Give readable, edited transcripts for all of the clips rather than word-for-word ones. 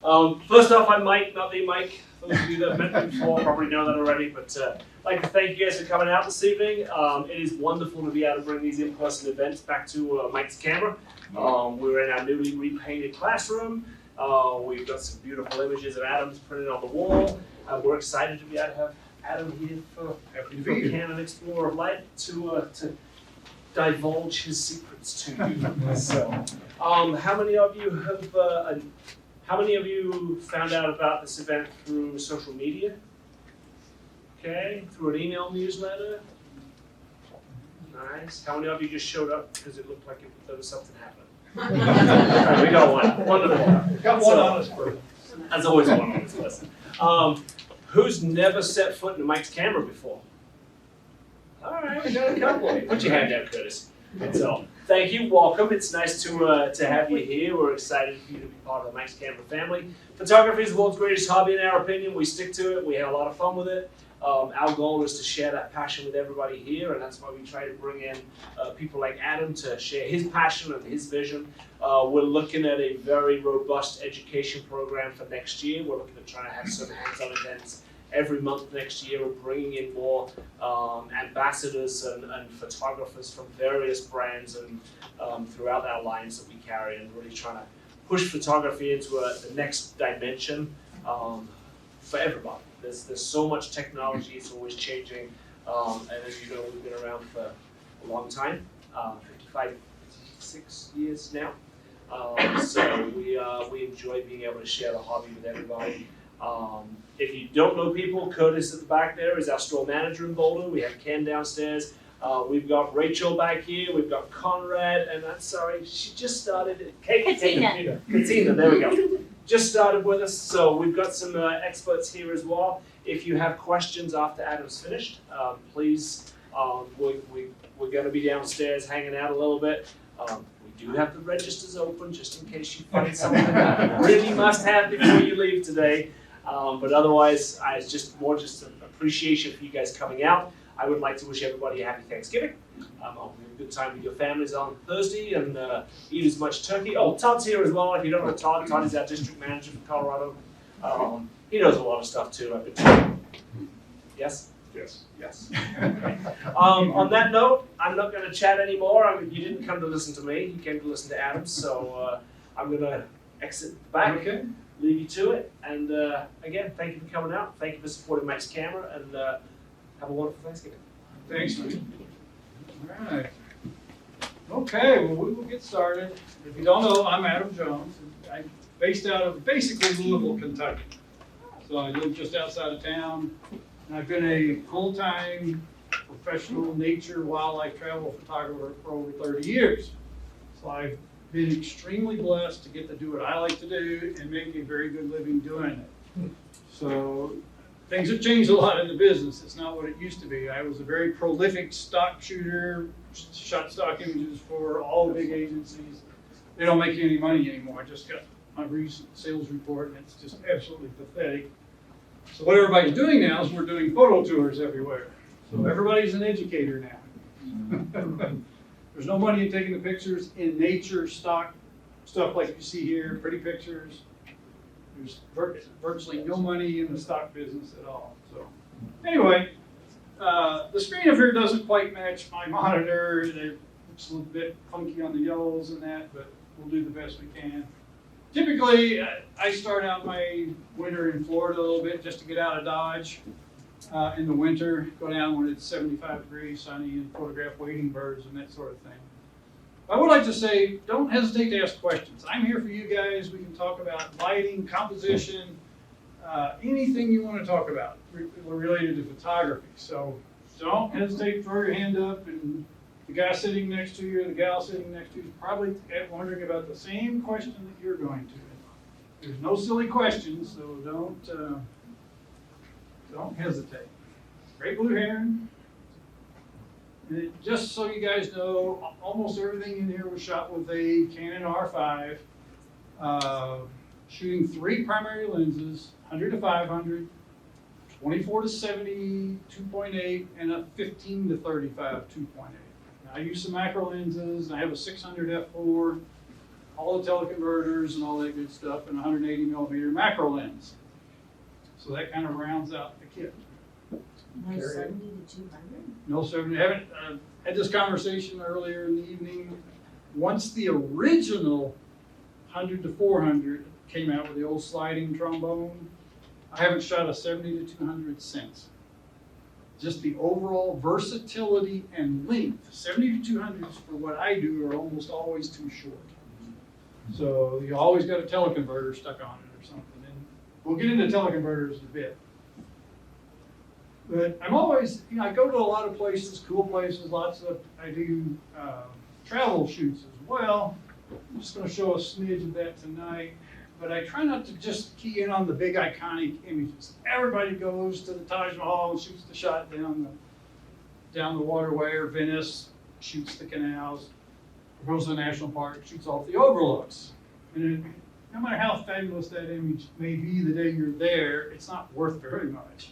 First off, I'm Mike, not the Mike. Those of you that have met me before probably know that already, but I'd like to thank you guys for coming out this evening. It is wonderful to be able to bring these in-person events back to Mike's camera. We're in our newly repainted classroom. We've got some beautiful images of Adam's printed on the wall. We're excited to be able to have Adam here for Canon Explorer of Light to divulge his secrets to you. So, how many of you have? How many of you found out about this event through social media? Okay, through an email newsletter? Nice. How many of you just showed up because it looked like there was something happening? All right, we got one. Wonderful. Got one honest person. That's always one honest person. Who's never set foot in a Mike's camera before? All right, we got a couple. Put your hand down, Curtis. So, thank you, welcome. It's nice to have you here. We're excited for you to be part of the Mike's Camera family. Photography is the world's greatest hobby in our opinion. We stick to it. We have a lot of fun with it. Our goal is to share that passion with everybody here, and that's why we try to bring in people like Adam to share his passion and his vision. We're looking at a very robust education program for next year. We're looking at trying to have some hands-on events every month next year. We're bringing in more ambassadors and photographers from various brands and throughout our lines that we carry, and really trying to push photography into the next dimension for everybody. There's so much technology, it's always changing, and as you know, we've been around for a long time, 56 years now. So we enjoy being able to share the hobby with everybody. If you don't know people, Curtis at the back there is our store manager in Boulder. We have Ken downstairs. We've got Rachel back here. We've got Conrad, and I'm sorry, she just started. Katina, there we go. Just started with us, so we've got some experts here as well. If you have questions after Adam's finished, please, we're going to be downstairs hanging out a little bit. We do have the registers open just in case you find something that you really must have before you leave today. But otherwise, it's just more just an appreciation for you guys coming out. I would like to wish everybody a happy Thanksgiving. Hope you have a good time with your families on Thursday and eat as much turkey. Oh, Todd's here as well. If you don't know Todd, Todd is our district manager for Colorado. He knows a lot of stuff too, I've been told. Yes? Yes. Yes. On that note, I'm not going to chat anymore. You didn't come to listen to me. You came to listen to Adam. So I'm going to exit the back. Okay. Leave you to it. And again, thank you for coming out. Thank you for supporting Mike's Camera. And have a wonderful Thanksgiving. Thanks, man. All right. Okay, well, we will get started. If you don't know, I'm Adam Jones. I'm based out of basically Louisville, Kentucky. So I live just outside of town. And I've been a full-time professional nature wildlife travel photographer for over 30 years. So I've been extremely blessed to get to do what I like to do and make a very good living doing it. So things have changed a lot in the business. It's not what it used to be. I was a very prolific stock shooter, shot stock images for all the big agencies. They don't make any money anymore. I just got my recent sales report and it's just absolutely pathetic. So what everybody's doing now is we're doing photo tours everywhere. So everybody's an educator now. There's no money in taking the pictures in nature, stock, stuff like you see here, pretty pictures. There's virtually no money in the stock business at all. So anyway, the screen up here doesn't quite match my monitor. It looks a little bit funky on the yellows and that, but we'll do the best we can. Typically, I start out my winter in Florida a little bit just to get out of Dodge in the winter, go down when it's 75 degrees, sunny, and photograph wading birds and that sort of thing. I would like to say, don't hesitate to ask questions. I'm here for you guys. We can talk about lighting, composition, anything you want to talk about related to photography. So don't hesitate to throw your hand up, and the guy sitting next to you or the gal sitting next to you is probably wondering about the same question that you're going to. There's no silly questions, so don't hesitate. Great blue heron. And just so you guys know, almost everything in here was shot with a Canon R5, shooting 3 primary lenses, 100 to 500, 24 to 70, 2.8, and a 15 to 35, 2.8. I use some macro lenses. I have a 600 f4. all the teleconverters and all that good stuff, and 180 millimeter macro lens. So that kind of rounds out the kit. No 70 to 200? No 70, haven't, had this conversation earlier in the evening. Once the original 100 to 400 came out with the old sliding trombone, I haven't shot a 70 to 200 since. Just the overall versatility and length. 70 to 200s for what I do are almost always too short. So you always got a teleconverter stuck on it or something. And we'll get into teleconverters in a bit. But I'm always, I go to a lot of places, cool places, I do travel shoots as well. I'm just gonna show a smidge of that tonight. But I try not to just key in on the big iconic images. Everybody goes to the Taj Mahal and shoots the shot down the waterway, or Venice, shoots the canals, or goes to the national park, shoots off the overlooks. And no matter how fabulous that image may be the day you're there, it's not worth very much.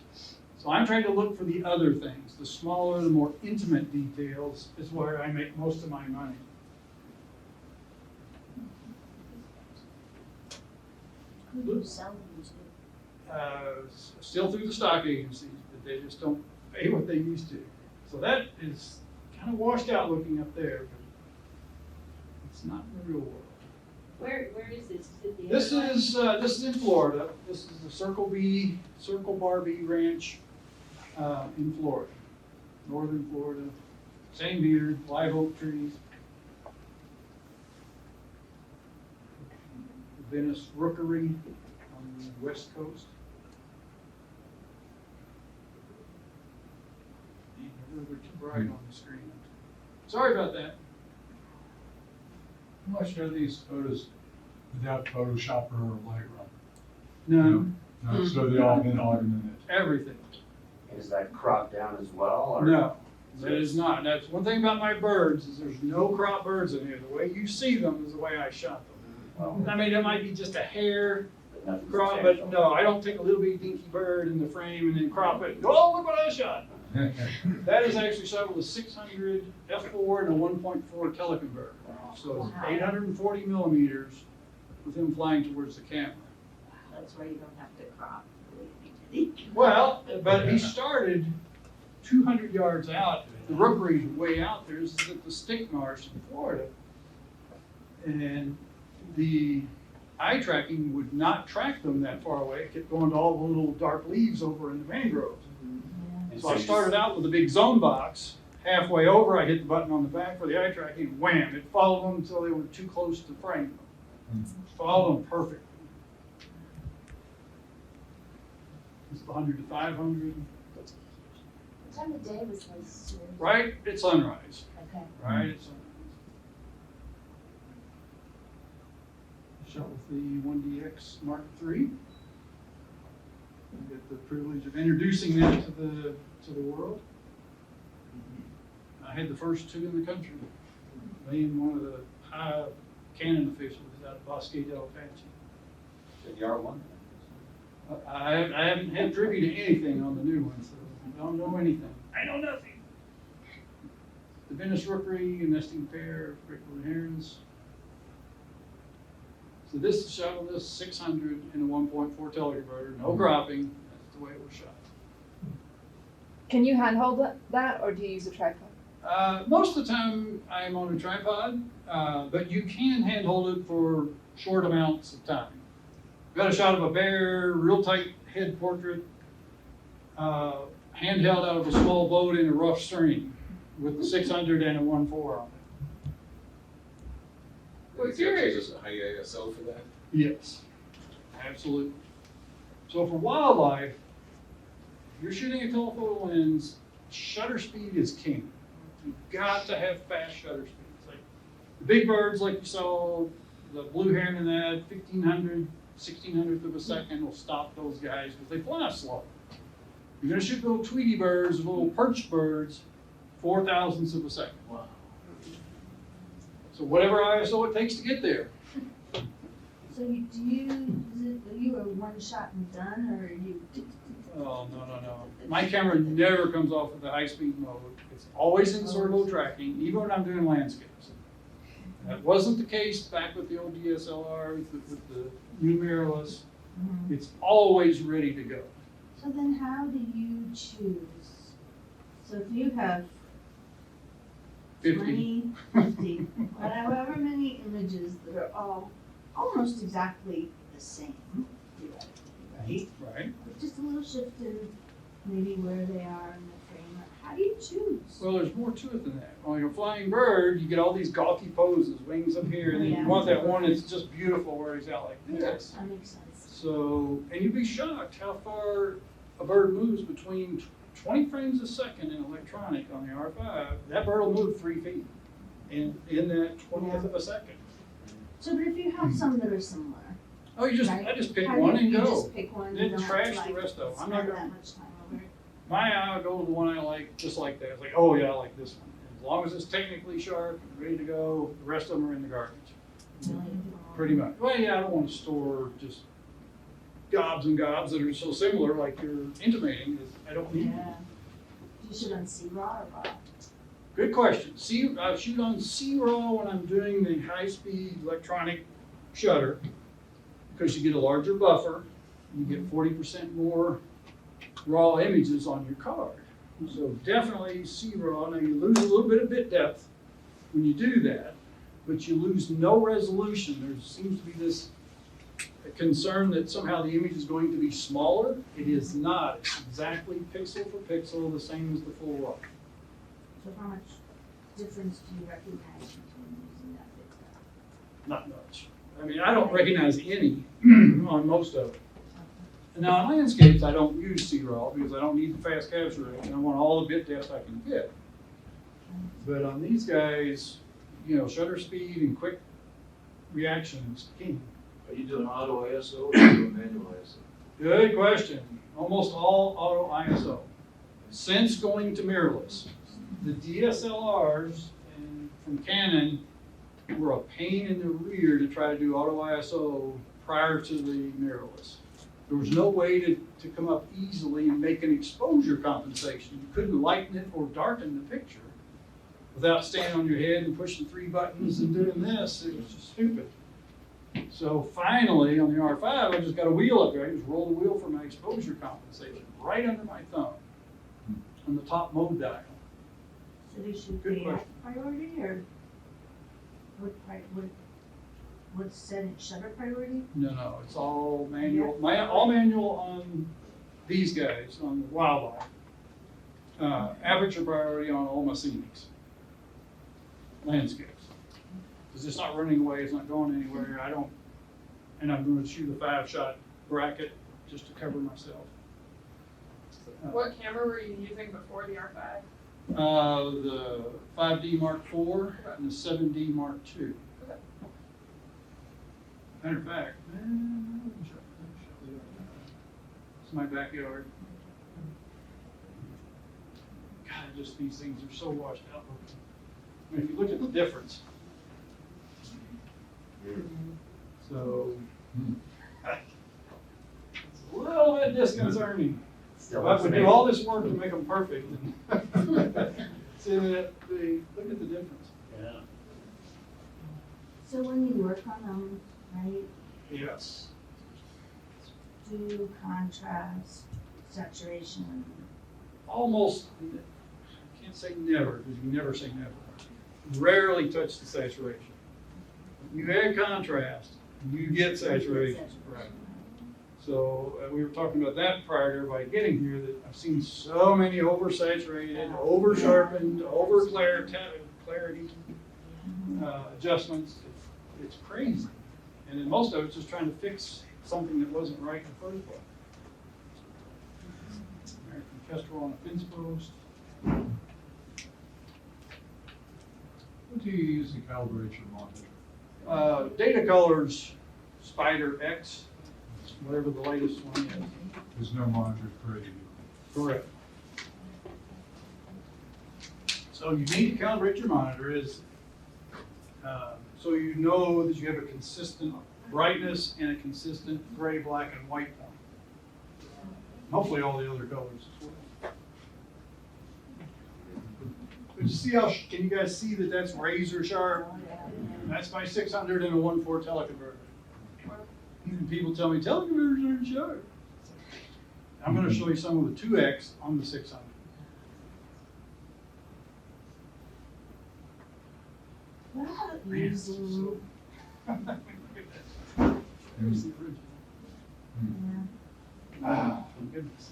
So I'm trying to look for the other things. The smaller, the more intimate details is where I make most of my money. Who do you sell them to? Still through the stock agencies, but they just don't pay what they used to. So that is kind of washed out looking up there, but it's not in the real world. Where is this? This is in Florida. This is the Circle Bar B Ranch in Florida, northern Florida. Same here, live oak trees. Venice Rookery on the west coast. They're too bright on the screen. Sorry about that. How much are these photos without Photoshop or Lightroom? None, No, so they all been augmented. everything. Is that cropped down as well? Or? No, that is not. That's one thing about my birds is there's no crop birds in here. The way you see them is the way I shot them. Well, I mean, it might be just a hair but nothing crop, substantial. but no, I don't take a little bitty dinky bird in the frame and then crop it and go, oh, look what I shot. That is actually shot with a 600 f4 and a 1.4 teleconverter. So it's 840 millimeters with him flying towards the camera. That's why you don't have to crop. Really. Well, but he started 200 yards out. The rookery's way out there. This is at the stick marsh in Florida. And the eye tracking would not track them that far away. It kept going to all the little dark leaves over in the mangroves. And So I you started out with a big zone box. Halfway over, I hit the button on the back for the eye tracking, and wham, it followed them until they were too close to frame. Followed them perfect. It's the 100 to 500. What time of day was this? Right at sunrise. Okay. Right at sunrise. Shot with the 1DX Mark III. I get the privilege of introducing that to the world. I had the first two in the country. Me and one of the high Canon officials out of Bosque del Apache. said you are one. I haven't had privy to anything on the new one, so I don't know anything. I know nothing. The Venice Rookery, a nesting pair of Bricklin herons. So this is shot with this 600 and a 1.4 teleconverter, no cropping. That's the way it was shot. Can you handhold that, or do you use a tripod? Most of the time I'm on a tripod, but you can handhold it for short amounts of time. Got a shot of a bear, real tight head portrait, handheld out of a small boat in a rough stream with the 600 and a 1.4 on it. We're Is there curious. a high ISO for that? Yes, absolutely. So for wildlife, if you're shooting a telephoto lens, shutter speed is king. You've got to have fast shutter speeds. Like the big birds, like you saw, the blue heron and that, 1,500, 1,600th of a second will stop those guys because they fly slow. You're gonna shoot little Tweety birds, little perch birds, 4,000ths of a second. Wow. So whatever ISO it takes to get there. So you are one shot and done, or you? Oh, no. My camera never comes off with the high-speed mode. It's always in servo tracking, even when I'm doing landscapes. That wasn't the case back with the old DSLRs, with the new mirrorless. Mhm. It's always ready to go. So then how do you choose? So if you have 50. 20, 50, however many images that are all almost exactly the same, theoretically, right? Right. With just a little shift in maybe where they are in the frame, how do you choose? Well, there's more to it than that. On a flying bird, you get all these gawky poses, wings up here, and then Yeah. you want that one that's just beautiful where he's out like this. That makes sense. So, and you'd be shocked how far a bird moves between 20 frames a second in electronic on the R5. That bird will move 3 feet in that 20th of a second. So, but if you have some that are similar, Oh, I just pick how do one you and go. just pick one, you Then don't have trash to the like rest of 'em. I'm spend not that gonna- much time over it. My eye will go to the one I like, just like that. It's like, oh yeah, I like this one. As long as it's technically sharp and ready to go, the rest of them are in the garbage. Really? Pretty much. Well, yeah, I don't want to store just gobs and gobs that are so similar, like you're intimating. I don't need. Yeah. You should on C-RAW or RAW. Good question. I shoot on C-RAW when I'm doing the high-speed electronic shutter because you get a larger buffer. You get 40% more raw images on your card. So definitely C-RAW. Now you lose a little bit of bit depth when you do that, but you lose no resolution. There seems to be this concern that somehow the image is going to be smaller. It is not. It's exactly pixel for pixel, the same as the full RAW. So how much difference do you recognize between using that bit depth? Not much. I mean, I don't recognize any on most of it. And now on landscapes, I don't use C-RAW because I don't need the fast capture rate and I want all the bit depth I can get. But on these guys, shutter speed and quick reaction is king. Are you doing auto ISO or are you doing manual ISO? Good question. Almost all auto ISO. Since going to mirrorless, the DSLRs from Canon were a pain in the rear to try to do auto ISO prior to the mirrorless. There was no way to come up easily and make an exposure compensation. You couldn't lighten it or darken the picture without standing on your head and pushing 3 buttons and doing this. It was just stupid. So finally, on the R5, I just got a wheel up there. I just roll the wheel for my exposure compensation right under my thumb on the top mode dial. So they should Good be question. at priority or what's set in shutter priority? No, it's all manual. All manual on these guys, on the wildlife. Aperture priority on all my scenics. Landscapes. Because it's not running away, it's not going anywhere. And I'm going to shoot a 5-shot bracket just to cover myself. What camera were you using before the R5? The 5D Mark IV and the 7D Mark II. Matter of fact, it's my backyard. God, just these things are so washed out. I mean, if you look at the difference. So, it's a little bit disconcerting. Still But looks we do amazing. all this work to make them perfect. See that, look at the difference. Yeah. So when you work on them, right, Yes. do contrast, saturation, Almost, I can't say never, because you never say never. Rarely touch the saturation. You add contrast, you get saturation. Right. So we were talking about that prior to everybody getting here, that I've seen so many oversaturated, over-sharpened, clarity adjustments. It's crazy. And then most of it's just trying to fix something that wasn't right in the first place. American Kestrel on a fence post. What do you use to calibrate your monitor? Data Colors Spider X, whatever the latest one is. There's no monitor created. Correct. So you need to calibrate your monitor so you know that you have a consistent brightness and a consistent gray, black, and white point. Hopefully all the other colors as well. But you see how, can you guys see that that's razor sharp? That's my 600 and a 1.4 teleconverter. And people tell me teleconverters aren't sharp. I'm going to show you some of the 2X on the 600. What about using, There's the original. yeah, Ah, goodness.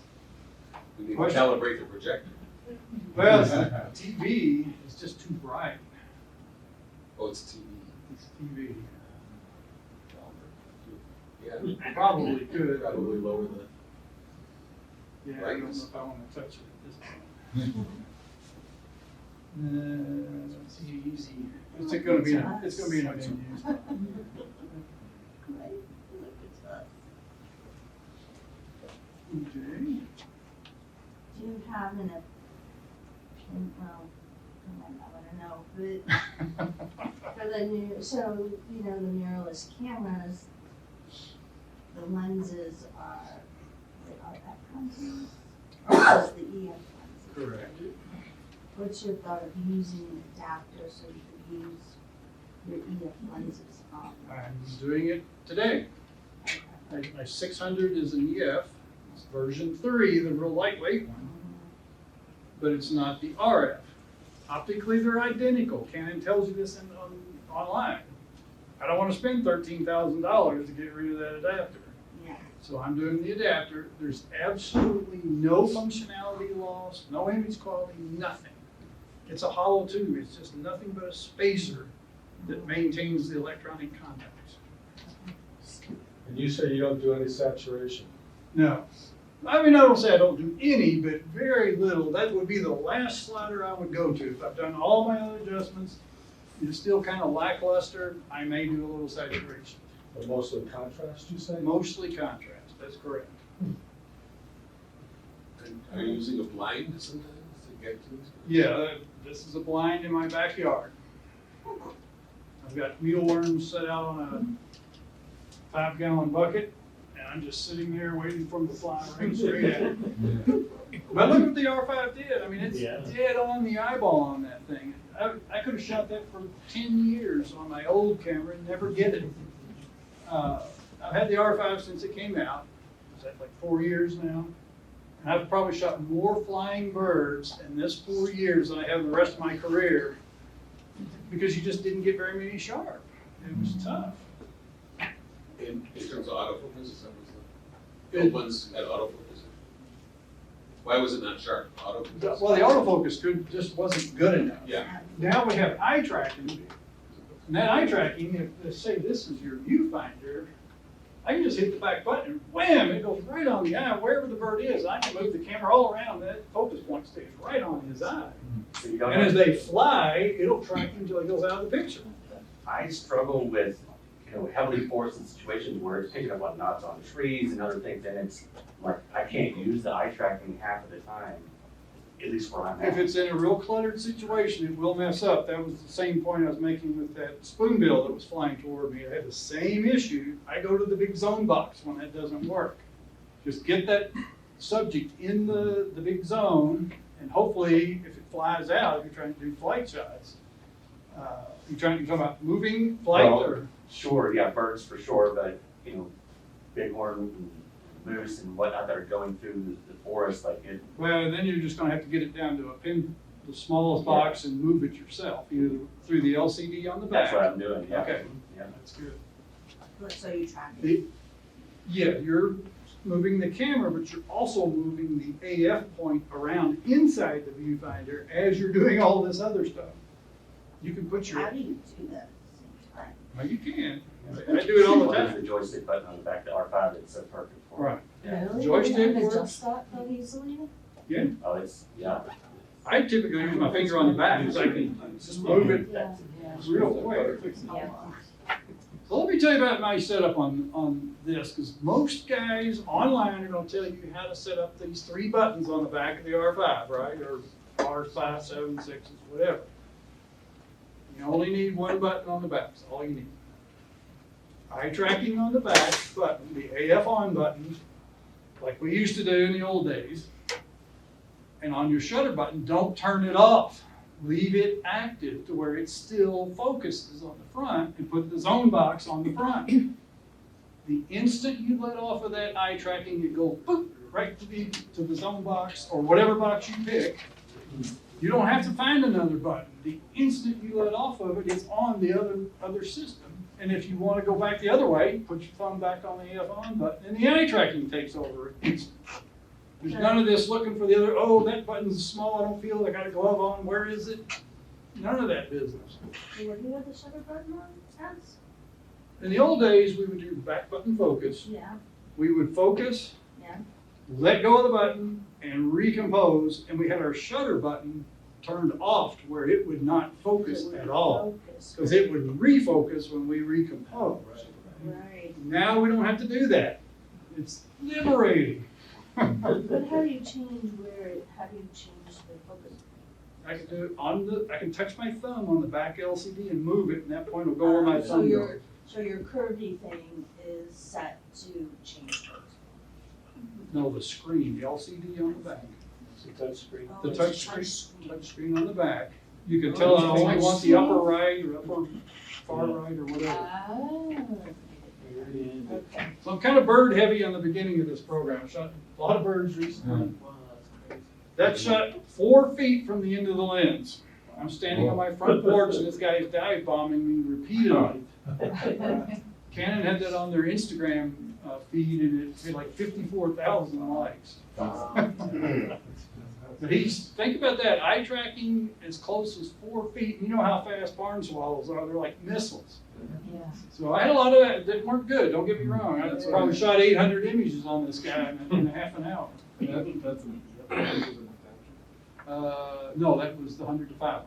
We need to Question? calibrate the projector. Well, the TV is just too bright. Oh, it's TV. It's TV. Yeah, Probably could. probably lower the. Yeah, I don't know if I want to touch it at this point. It's easy. It's gonna be, it's gonna be an menu. right, look at us. Okay. Do you have an opinion, well, I might not wanna know, but for the new, so, you know, the mirrorless cameras, the lenses are that lenses, or just the EF lenses? Correct. What's your thought of using an adapter so you could use your EF lenses on? I'm doing it today. My 600 is an EF, it's version 3, the real lightweight one, but it's not the RF. Optically, they're identical. Canon tells you this online. I don't want to spend $13,000 to get rid of that adapter. Yeah, So I'm doing the adapter. There's absolutely no functionality loss, no image quality, nothing. It's a hollow tube. It's just nothing but a spacer that maintains the electronic contacts. And you say you don't do any saturation? No. I mean, I don't say I don't do any, but very little. That would be the last slider I would go to. If I've done all my other adjustments, it's still kind of lackluster, I may do a little saturation. But mostly contrast, you say? Mostly contrast, that's correct. And are you using a blind sometimes to get to these? Yeah, this is a blind in my backyard. I've got mealworms set out on a 5-gallon bucket, and I'm just sitting there waiting for them to fly right straight at me. But look what the R5 did. I mean, it's Yeah. dead on the eyeball on that thing. I could have shot that for 10 years on my old camera and never get it. I've had the R5 since it came out. Is that like 4 years now? And I've probably shot more flying birds in this 4 years than I have in the rest of my career, because you just didn't get very many sharp. It was tough. In terms of autofocus, is that what the old ones had autofocus? Why was it not sharp? Autofocus? Well, the autofocus just wasn't good enough. Yeah. Now we have eye tracking. And that eye tracking, if let's say this is your viewfinder, I can just hit the back button and wham, it goes right on the eye, wherever the bird is. I can move the camera all around, that focus point stays right on his eye. So you don't And as have, they fly, it'll track him until he goes out of the picture. I struggle with, heavily forested situations where it's picking up on knots on trees and other things, and it's like, I can't use the eye tracking half of the time, at least where I'm at. If it's in a real cluttered situation, it will mess up. That was the same point I was making with that spoonbill that was flying toward me. I had the same issue. I go to the big zone box when that doesn't work. Just get that subject in the big zone, and hopefully, if it flies out, if you're trying to do flight shots, you're talking about moving flight Well, or? Sure, yeah, birds for sure, but, bighorn and moose and whatnot that are going through the forest, like it, Well, then you're just gonna have to get it down to the smallest box and move it yourself, either through the LCD on the back. that's what I'm doing, yeah. Okay. Yeah. That's good. so you track it. Yeah, you're moving the camera, but you're also moving the AF point around inside the viewfinder as you're doing all this other stuff. You can put your, How do you do that at the same time? well, you can. I do it all the Well, there's time. the joystick button on the back of the R5 that's so perfect for it. Right. Yeah. Really? Joystick You can works. adjust that that easily? Oh, it's, yeah. I typically use my finger on the back, so I can just move it Yeah. real quick. So let me tell you about my setup on this, because most guys online are gonna tell you how to set up these 3 buttons on the back of the R5, right? Or R5, 7, 6s, whatever. You only need 1 button on the back, that's all you need. Eye tracking on the back button, the AF on button, like we used to do in the old days. And on your shutter button, don't turn it off. leave it active to where it still focuses on the front and put the zone box on the front. The instant you let off of that eye tracking, it goes boop, right to the zone box or whatever box you pick. You don't have to find another button. The instant you let off of it, it's on the other system. And if you want to go back the other way, put your thumb back on the F on button, and the eye tracking takes over. There's none of this looking for the other, oh, that button's small, I don't feel it, I got a glove on, where is it? None of that business. What do you have the shutter button on, as? In the old days, we would do back button focus. Yeah, We would focus, yeah. let go of the button, and recompose, and we had our shutter button turned off to where it would not focus at all. Because it would refocus when we recompose. Right. Now we don't have to do that. It's liberating. But how do you change how do you change the focus? I can do it I can touch my thumb on the back LCD and move it, and that point will go where my So thumb your, goes. so your curvy thing is set to change those? No, the screen, the LCD on the back. It's a touch screen. The it's touch a screen, touch screen on the back. You can tell I only want the upper right or upper far right or whatever. Oh, okay. So I'm kind of bird heavy on the beginning of this program. I shot a lot of birds recently. Wow, that's crazy. That shot 4 feet from the end of the lens. I'm standing on my front porch and this guy is dive bombing me repeatedly. Canon had that on their Instagram feed and it had like 54,000 likes. But think about that, eye tracking as close as 4 feet. You know how fast barn swallows are, they're like missiles. Yeah. So I had a lot of that weren't good, don't get me wrong. I probably shot 800 images on this guy in a half an hour. No, that was the 100 to 500,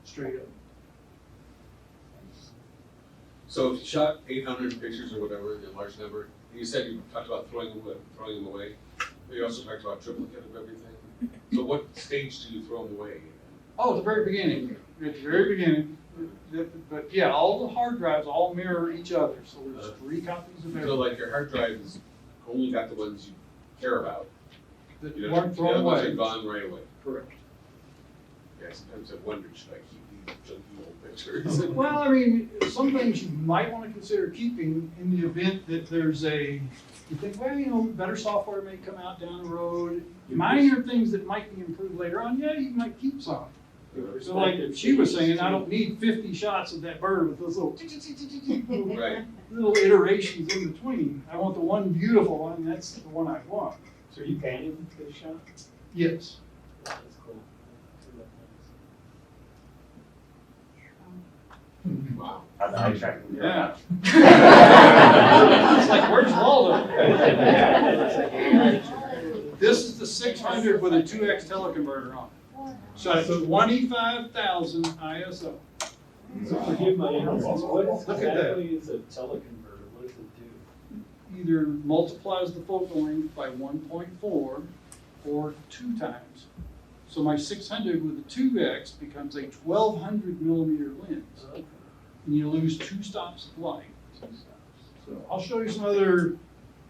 straight up. So if you shot 800 pictures or whatever, a large number, you said you talked about throwing them away. But you also talked about triplicate of everything. So what stage do you throw them away? Oh, at the very beginning, But yeah, all the hard drives all mirror each other, so there's 3 copies of So everything. like your hard drive is only got the ones you care about. That You weren't the thrown other ones are away. gone right away. Correct. Yeah, sometimes I wonder, should I keep these junky old pictures? Well, I mean, some things you might want to consider keeping in the event that there's you think, well, better software may come out down the road. Minor things that might be improved later on, yeah, you might keep some. So like she was saying, I don't need 50 shots of that bird with those Right. little iterations in between. I want the one beautiful one, that's the one I want. So are you painting this shot? Yes. That's cool. Wow. How's the eye tracking? Yeah. It's like, where's Waldo? This is the 600 with a 2x teleconverter on it. Shot at 25,000 ISO. So forgive my ignorance, what Look at that. exactly is a teleconverter? What does it do? Either multiplies the focal length by 1.4 or 2 times. So my 600 with a 2x becomes a 1200 millimeter lens. Okay. And you lose 2 stops of light. So I'll show you some other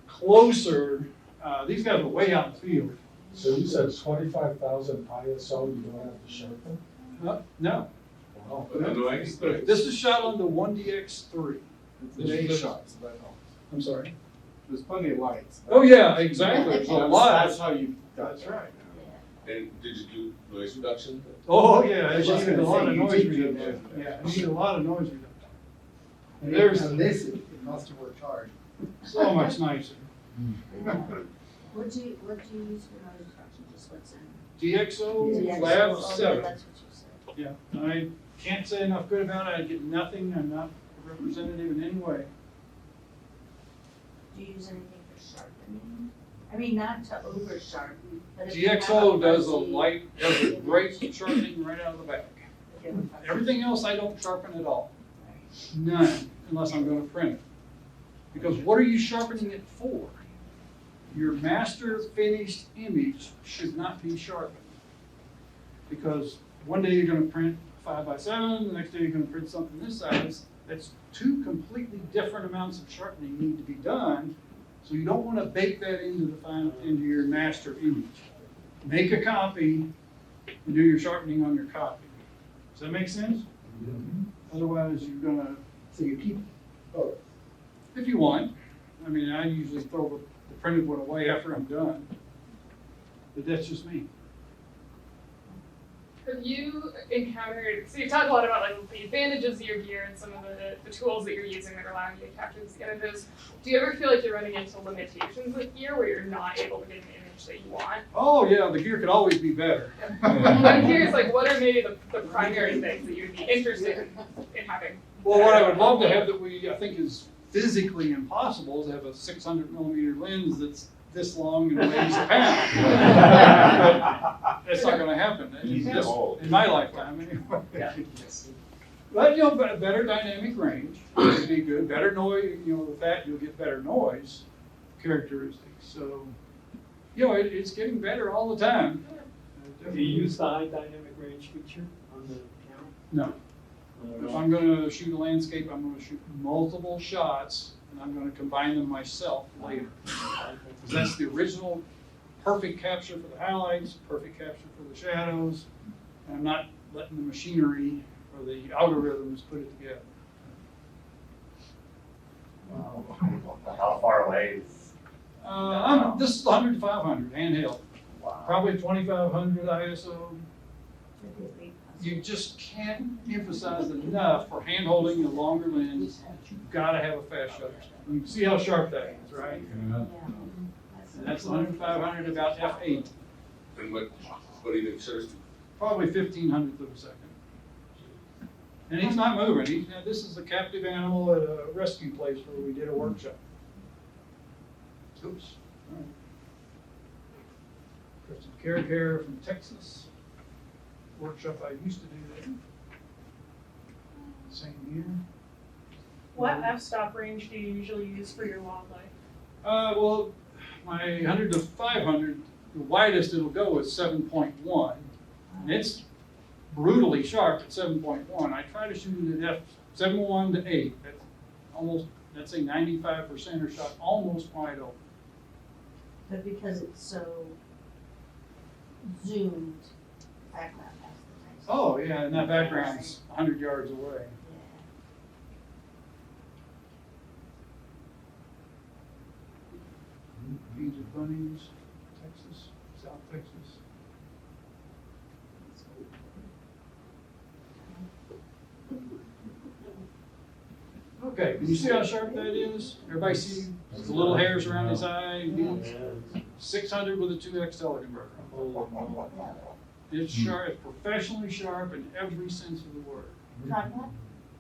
closer, these guys are way out in the field. So you said 25,000 ISO, you don't have to sharpen? No, Wow. this is shot on the 1DX3. Day shots, that helps. I'm sorry. There's plenty of lights. Oh yeah, exactly, there's a lot. That's how you got That's that. right. And did you do noise reduction? Oh yeah, I just needed a gonna lot say, of you noise did do reduction. noise Yeah, I needed a lot of noise reduction. And There's there's this, it must have worked hard. so much nicer. What do you use for noise reduction, just what's in? DxO DxO? Lab Oh, yeah, 7. that's what you said. Yeah, I can't say enough good about it. I get nothing. I'm not a representative in any way. Do you use anything for sharpening? I mean, not to over sharpen, but if you have DxO does a fuzzy- does a great sharpening right out of the back. if you have a fuzzy- Everything else I don't sharpen at all. None, unless I'm gonna print it. Because what are you sharpening it for? Your master finished image should not be sharpened. Because one day you're gonna print 5x7, the next day you're gonna print something this size. That's 2 completely different amounts of sharpening need to be done. So you don't wanna bake that into your master image. Make a copy, and do your sharpening on your copy. Does that make sense? Otherwise, you're gonna, So you keep both. if you want, I mean, I usually throw the printed one away after I'm done. But that's just me. Have you encountered, so you've talked a lot about like the advantages of your gear and some of the tools that you're using that are allowing you to capture these images. Do you ever feel like you're running into limitations with gear where you're not able to get an image that you want? Oh, yeah, the gear could always be better. I'm curious, like, what are maybe the primary things that you'd be interested in having? Well, what I would love to have that I think is physically impossible is have a 600 millimeter lens that's this long and weighs a pound. But that's not gonna happen in my lifetime anyway. Yeah. But, you know, better dynamic range would be good, better noise, you know, with that you'll get better noise characteristics. So, you know, it's getting better all the time. Do you use the high dynamic range feature on the camera? No. If I'm gonna shoot a landscape, I'm gonna shoot multiple shots, and I'm gonna combine them myself later. 'Cause that's the original perfect capture for the highlights, perfect capture for the shadows, and I'm not letting the machinery or the algorithms put it together. How far away is? This is 100 to 500 handheld, Wow. probably 2500 ISO. That'd be a big puzzle. You just can't emphasize enough for hand holding a longer lens. You've got to have a fast shutter speed. You can see how sharp that is, right? Yeah. Yeah. And that's 100 to 500 about f8, And what do you think shutter speed? probably 1500th of a second. And he's not moving. Now, this is a captive animal at a rescue place where we did a workshop. Oops. All right. Kristen Carrick from Texas. Workshop I used to do there. Same year. What f-stop range do you usually use for your wildlife? Well, my 100 to 500, the widest it'll go is 7.1. And it's brutally sharp at 7.1. I try to shoot it at f7.1 to 8. That's almost, let's say 95% are shot almost wide open. But because it's so zoomed, background has the nice. Oh, yeah, and that background's 100 yards away. Yeah. Painted bunnies, Texas, South Texas. Okay, can you see how sharp that is? Everybody see the little hairs around his eye? 600 with a 2x teleconverter. It's sharp, it's professionally sharp in every sense of the word. Tripod?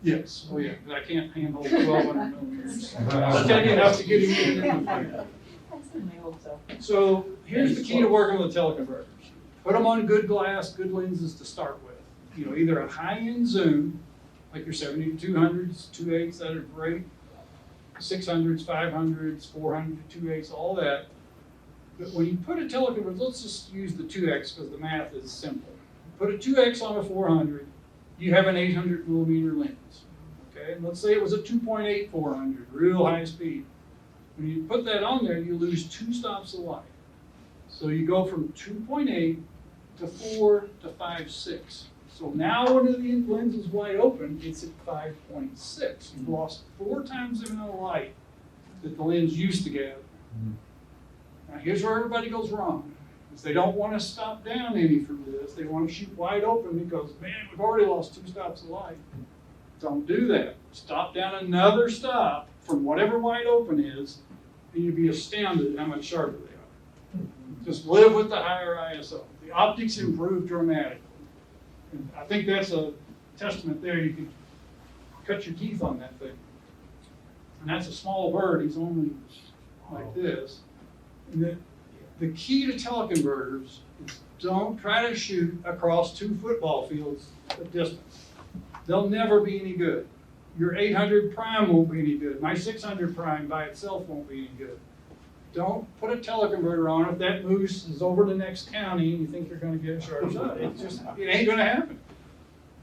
Yes, oh yeah, but I can't handle 1200 millimeters. It's taking enough to get him in the frame. So here's the key to working with teleconverters. Put them on good glass, good lenses to start with. You know, either a high-end zoom, like your 70 to 200s, 2.8s that are great, 600s, 500s, 400 to 2.8s, all that. But when you put a teleconverter, let's just use the 2x because the math is simple. Put a 2x on a 400, you have an 800 millimeter lens. Okay, and let's say it was a 2.8 400, real high speed. When you put that on there, you lose 2 stops of light. So you go from 2.8 to 4 to 5.6. So now when the lens is wide open, it's at 5.6. You've lost 4 times the amount of light that the lens used to gather. Now here's where everybody goes wrong. Is they don't want to stop down any from this. They want to shoot wide open because, man, we've already lost 2 stops of light. Don't do that. Stop down another stop from whatever wide open is, and you'd be astounded how much sharper they are. Just live with the higher ISO. The optics improve dramatically. And I think that's a testament there. You can cut your teeth on that thing. And that's a small bird. He's only like this. And the key to teleconverters is don't try to shoot across 2 football fields of distance. They'll never be any good. Your 800 prime won't be any good. My 600 prime by itself won't be any good. Don't put a teleconverter on if that moose is over the next county and you think you're going to get a sharp shot. It ain't going to happen.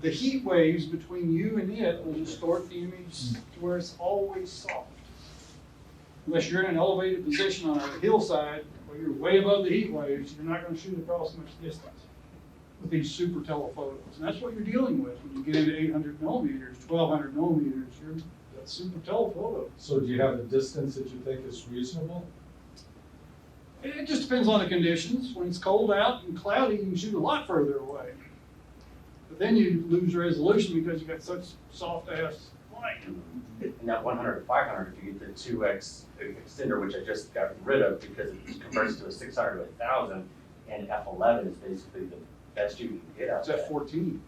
The heat waves between you and it will distort the image to where it's always soft. Unless you're in an elevated position on a hillside where you're way above the heat waves, you're not going to shoot across much distance. with these super telephotos. And that's what you're dealing with when you get into 800 millimeters, 1200 millimeters, you're that super telephoto. So do you have a distance that you think is reasonable? It just depends on the conditions. When it's cold out and cloudy, you can shoot a lot further away. But then you lose resolution because you got such soft ass light. And that 100 to 500, if you get the 2x extender, which I just got rid of because it converts to a 600 to 1000, and f11 is basically the best you can get out It's of at that. 14.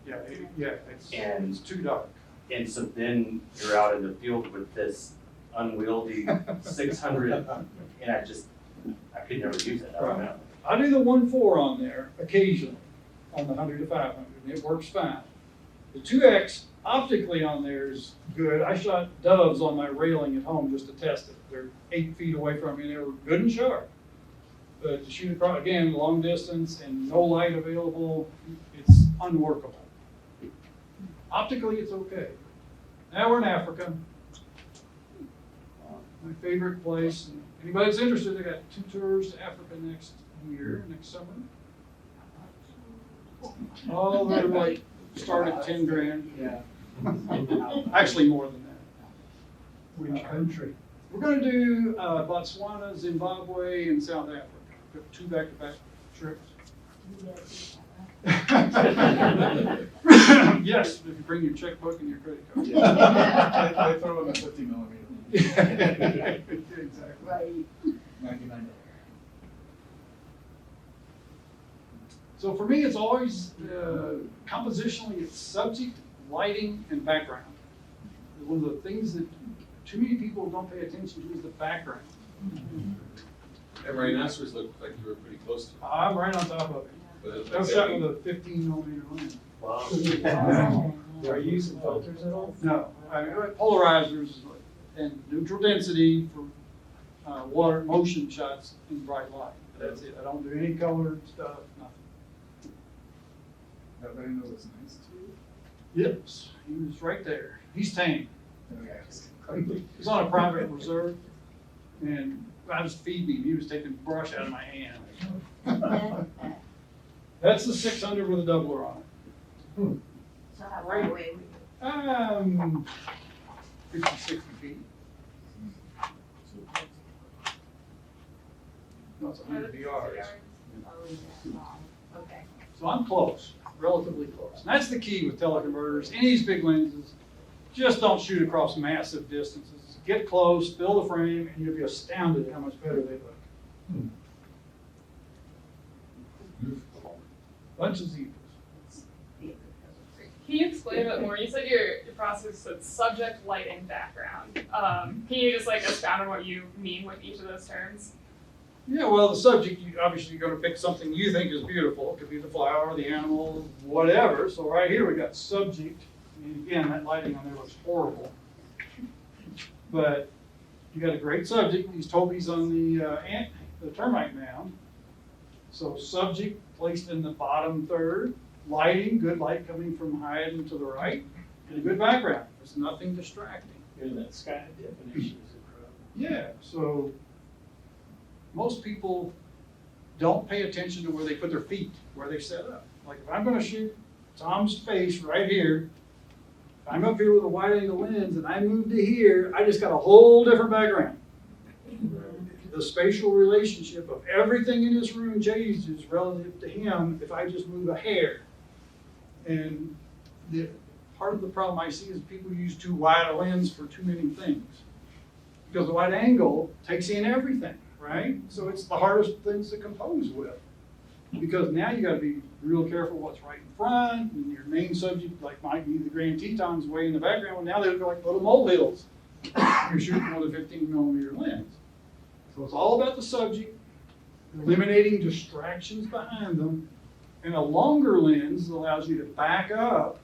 Yeah, And- it's too dark. And so then you're out in the field with this unwieldy 600, and I could never use it. I don't know. I do the 1.4 on there occasionally on the 100 to 500, and it works fine. The 2x optically on there is good. I shot doves on my railing at home just to test it. They're 8 feet away from me, and they were good and sharp. But to shoot across, again, long distance and no light available, it's unworkable. Optically, it's okay. Now we're in Africa. My favorite place. And anybody that's interested, I got 2 tours to Africa next summer. Oh, they're like, start at 10 grand. Yeah. Actually, more than that. Which country? We're gonna do Botswana, Zimbabwe, and South Africa. Got 2 back-to-back trips. Yes, if you bring your checkbook and your credit card. They throw in a 50 millimeter. Exactly. Right. $99. So for me, it's always, compositionally, it's subject, lighting, and background. One of the things that too many people don't pay attention to is the background. And rhinoceros looked like you were pretty close to it. I'm right on top of it. But I was shot with a 15 millimeter lens. Wow. Are you using filters at all? No, I polarizers and neutral density for water motion shots in bright light. That's it. I don't do any colored stuff, nothing. That rhino was nice to you? Yes, he was right there. He's tame. Okay. He's on a private reserve, and I was feeding him. He was taking brush out of my hand. That's the 600 with a doubler on it. So how far away were you? 50, 60 feet. No, it's 100 yards. Oh, is that long? Okay. So I'm close, relatively close. And that's the key with teleconverters. Any of these big lenses, just don't shoot across massive distances. Get close, fill the frame, and you'll be astounded how much better they look. Bunch of zebras. Can you explain a bit more? You said your process said subject, lighting, background. Can you just like expound on what you mean with each of those terms? Yeah, well, the subject, you obviously you're going to pick something you think is beautiful. It could be the flower, the animal, whatever. So right here we got subject. And again, that lighting on there looks horrible. But you got a great subject. These topies on the termite mound. So subject placed in the bottom third. Lighting, good light coming from high and to the right. And a good background. There's nothing distracting. Here, that sky definition is incredible. Yeah, so most people don't pay attention to where they put their feet, where they set up. Like if I'm gonna shoot Tom's face right here, if I'm up here with a wide angle lens and I move to here, I just got a whole different background. The spatial relationship of everything in this room changes relative to him if I just move a hair. And part of the problem I see is people use too wide a lens for too many things. Because the wide angle takes in everything, right? So it's the hardest things to compose with. Because now you gotta be real careful what's right in front, and your main subject, like might be the Grand Tetons way in the background, now they look like little molehills. You're shooting with a 15 millimeter lens. So it's all about the subject, eliminating distractions behind them, and a longer lens allows you to back up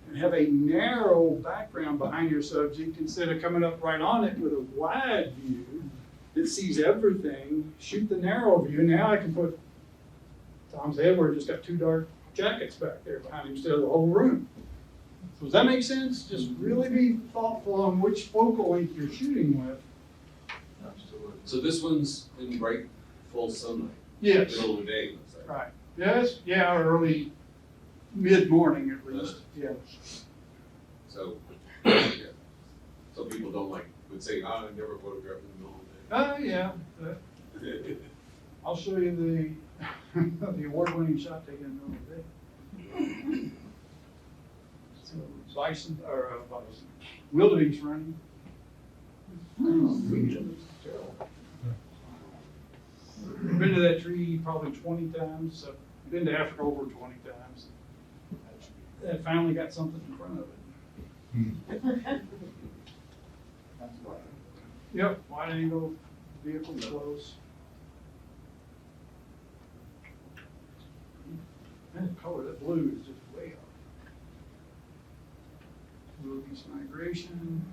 and have a narrow background behind your subject instead of coming up right on it with a wide view that sees everything. Shoot the narrow view. Now I can put Tom's head where it just got 2 dark jackets back there behind him instead of the whole room. So does that make sense? Just really be thoughtful on which focal length you're shooting with. So this one's in bright, full sunlight, Yes. middle of the day, it looks like. Right. Yes, yeah, early, mid-morning at least, yeah. So, yeah. Some people don't would say, I never photographed in the middle of Yeah, the day. I'll show you the, the award-winning shot taken in the middle of the day. So bison, or bison, wildebeest running. Terrible. I've been to that tree probably 20 times. I've been to Africa over 20 times. I finally got something in front of it. Yep, wide angle, vehicle close. Man, the color, that blue is just way up. Wildebeest migration.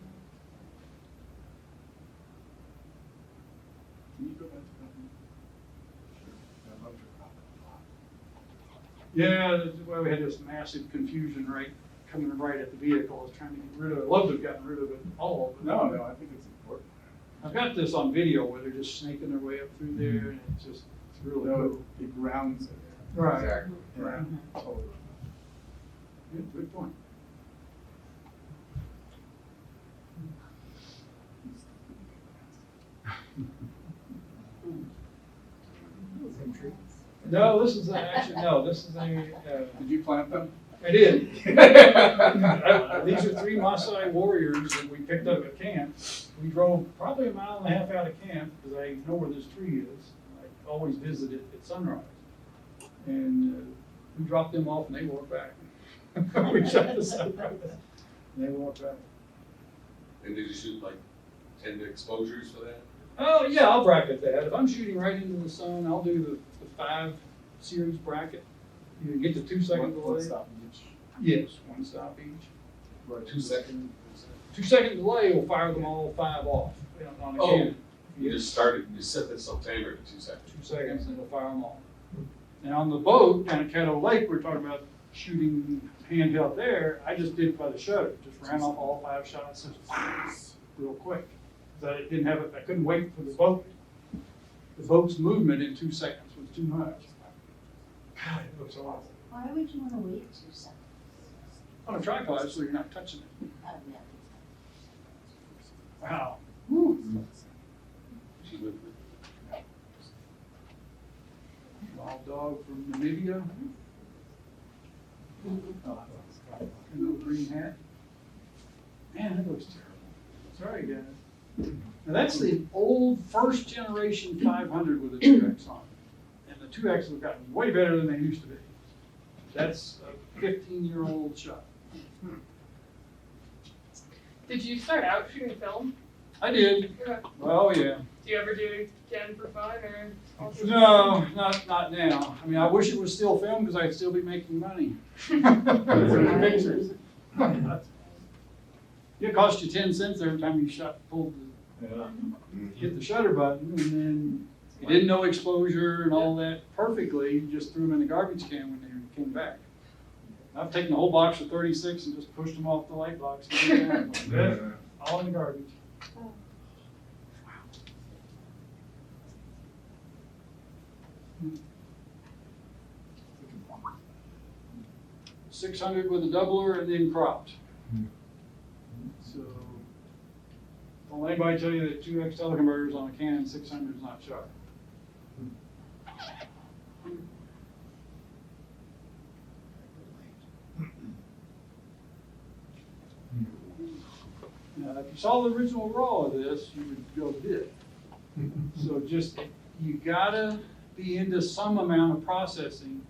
Can you go back to that? Yeah, that's why we had this massive confusion coming right at the vehicle. I was trying to get rid of it. I love to have gotten rid of it all. But No, I think it's important. I've got this on video where they're just snaking their way up through there, and it's really cool. It grounds it. Right. Exactly. Yeah. Totally. Good point. No, this is Did you plant them? I did. These are 3 Maasai warriors that we picked up at camp. We drove probably a mile and a half out of camp because I know where this tree is. I always visit it at sunrise. And we dropped them off and they walked back. We shot the sunrise and they walked back. And did you shoot 10 exposures for that? Oh, yeah, I'll bracket that. If I'm shooting right into the sun, I'll do the 5 series bracket. You get the 2 second delay. One stop each. Yes, 1 stop each. Right. 2 second? 2 second delay will fire them all 5 off on the Oh. cannon. You set this on timer at 2 seconds. 2 seconds and it'll fire them all. And on the boat down at Caddo Lake, we're talking about shooting handheld there. I just did it by the shutter. Just ran off all 5 shots real quick. I didn't have it. I couldn't wait for the boat. The boat's movement in 2 seconds was too much. God, it looks awful. Why would you wanna wait 2 seconds? On a tripod, so you're not touching it. Oh, yeah. Wow. Woo. She went with Wild dog from Namibia. Little green hat. Man, that looks terrible. Sorry, guys. Now that's the old first generation 500 with a 2X on it. And the 2X have gotten way better than they used to be. That's a 15-year-old shot. Did you start out shooting film? I did. Okay. Oh, yeah. Do you ever do it again for fun or also? No, not now. I mean, I wish it was still film because I'd still be making money. For the pictures. It cost you 10 cents every time you pulled hit the shutter button, and then you didn't know exposure and all that perfectly. You just threw them in the garbage can when they came back. I've taken the whole box of 36 and just pushed them off the light box. All in the garbage. 600 with a doubler and then cropped. So, don't let anybody tell you that 2X teleconverters on a Canon 600 is not sharp. Now, if you saw the original raw of this, you would go this. So just, you gotta be into some amount of processing,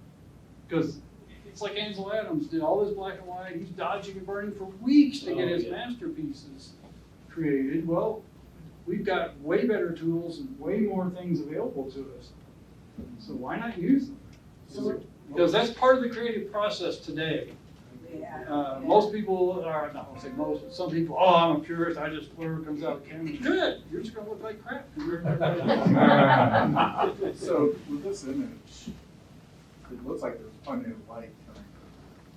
because it's like Ansel Adams did all this black and white. He's dodging and burning for weeks to get his masterpieces created. Well, we've got way better tools and way more things available to us. So why not use them? Because that's part of the creative process today. Most people are, not gonna say most, but some people, oh, I'm a purist, I just, whatever comes out of the camera. Good, you're just gonna look like crap. So with this image, it looks like there's plenty of light coming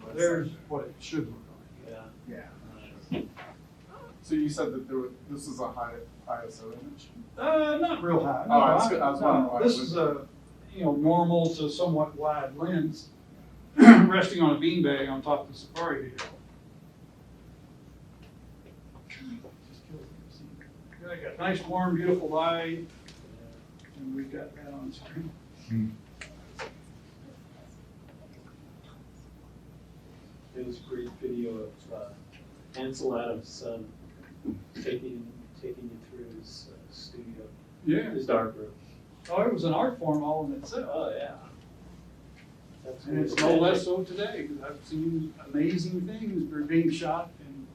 from. There's what it should look like. Yeah. So you said that this is a high ISO image? Not real high. Oh, I was wondering why. This is normal to somewhat wide lens resting on a beanbag on top of the safari vehicle. I got nice, warm, beautiful light, and we've got that on screen. It was a great video of Ansel Adams' son taking you through his studio, Yeah. his dark room. Oh, it was an art form all in itself. Oh, yeah. That's And it's no less so today, because I've seen amazing things that are being shot and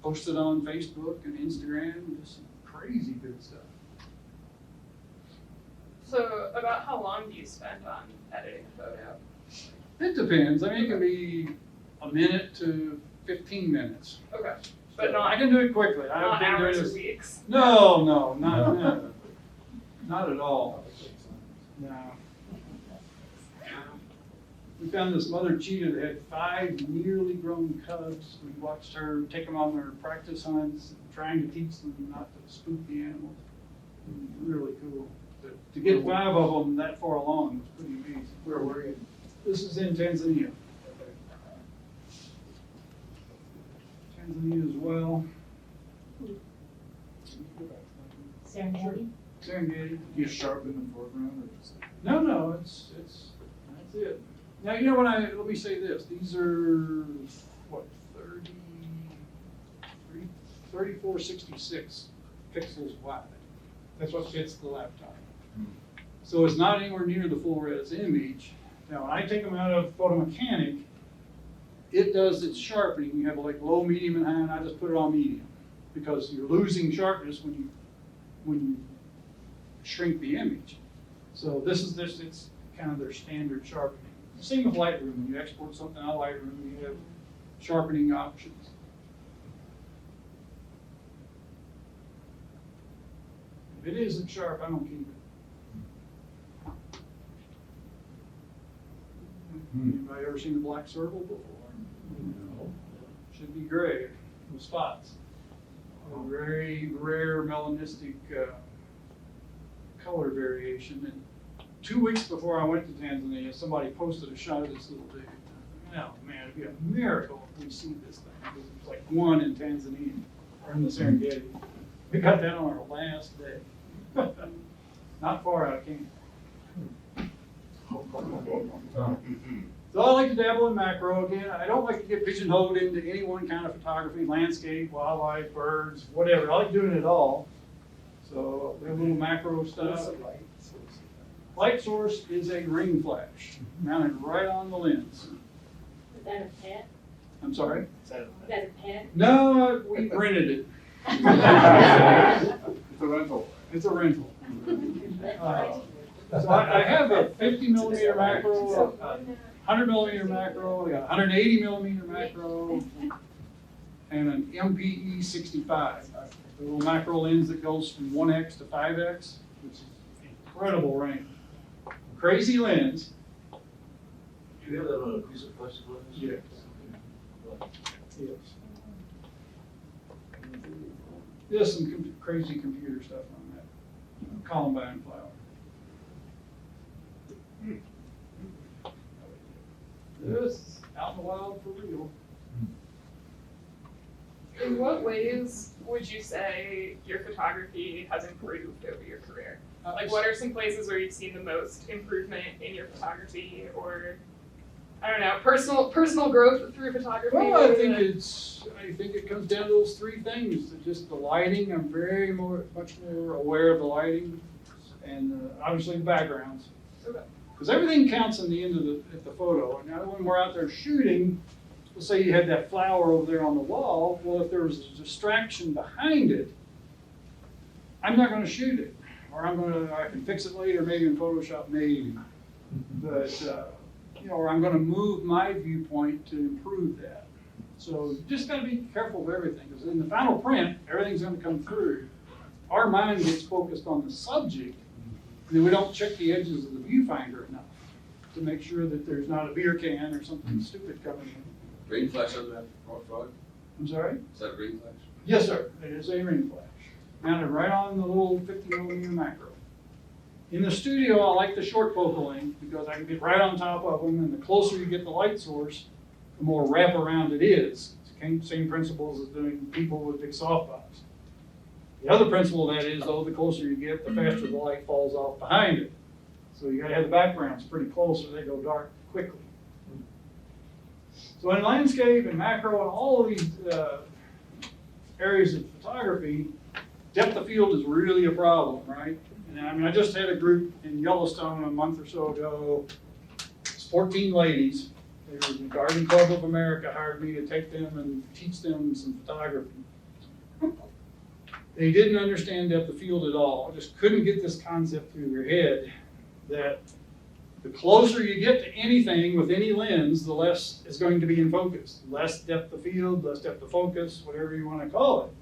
posted on Facebook and Instagram, just some crazy good stuff. So about how long do you spend on editing a photo? It depends. I mean, it can be a minute to 15 minutes. Okay, but I not, can do it quickly. I've not been doing hours or this. weeks? No, not at all. No. We found this mother cheetah that had 5 nearly grown cubs. We watched her take them on their practice hunts, trying to teach them not to spook the animals. Really cool. To get 5 of them that far along was pretty amazing. Where were you? This is in Tanzania. Tanzania as well. Serengeti? Serengeti. You sharpen the foreground or just? No, it's, that's it. Now, let me say this, these are, what, 3466 pixels wide. That's what fits the laptop. So it's not anywhere near the full res image. Now, when I take them out of Photo Mechanic, it does its sharpening. You have like low, medium, and high, and I just put it on medium because you're losing sharpness when you shrink the image. So it's kind of their standard sharpening. Same with Lightroom. When you export something out of Lightroom, you have sharpening options. If it isn't sharp, I don't keep it. Anybody ever seen a black circle before? No. Should be gray with spots. A very rare melanistic color variation. And 2 weeks before I went to Tanzania, somebody posted a shot of this little dude. Oh man, it'd be a miracle if we see this thing. Because there's like one in Tanzania or in the Serengeti. We got that on our last day. Not far out of Kenya. So I like to dabble in macro again. I don't like to get pigeonholed into any one kind of photography, landscape, wildlife, birds, whatever. I like doing it all. So we have a little macro stuff. Light source is a ring flash mounted right on the lens. Is that a pet? I'm sorry? Is that a pet? No, we rented it. It's a rental. It's a rental. So I have a 50 millimeter macro, a 100 millimeter macro, I got a 180 millimeter macro, and an MPE 65. The little macro lens that goes from 1x to 5x, which is incredible range. Crazy lens. Do you have that on a piece of plastic? Yes. Yes. There's some crazy computer stuff on that. Columbine flower. This is out in the wild for real. In what ways would you say your photography has improved over your career? Like, what are some places where you've seen the most improvement in your photography, or I don't know, personal growth through photography? Well, I think it comes down to those 3 things. Just the lighting. I'm much more aware of the lighting, and obviously the backgrounds. Okay. Because everything counts in the end of the photo. And now when we're out there shooting, let's say you had that flower over there on the wall. Well, if there was a distraction behind it, I'm not going to shoot it, or I can fix it later, maybe in Photoshop, maybe. But or I'm going to move my viewpoint to improve that. So you just got to be careful of everything, because in the final print, everything's going to come through. Our mind gets focused on the subject, and then we don't check the edges of the viewfinder enough to make sure that there's not a beer can or something stupid coming in. Ring flash on that frog? I'm sorry? Is that a ring flash? Yes, sir. It is a ring flash, mounted right on the little 50 millimeter macro. In the studio, I like the short focal length because I can get right on top of them, and the closer you get the light source, the more wraparound it is. It's the same principles as doing people with big softbox. The other principle of that is, though, the closer you get, the faster the light falls off behind it. So you gotta have the backgrounds pretty close or they go dark quickly. So in landscape and macro and all of these areas of photography, depth of field is really a problem, right? And I mean, I just had a group in Yellowstone a month or so ago. It's 14 ladies. The Garden Club of America hired me to take them and teach them some photography. They didn't understand depth of field at all. Just couldn't get this concept through their head that the closer you get to anything with any lens, the less is going to be in focus. Less depth of field, less depth of focus, whatever you want to call it.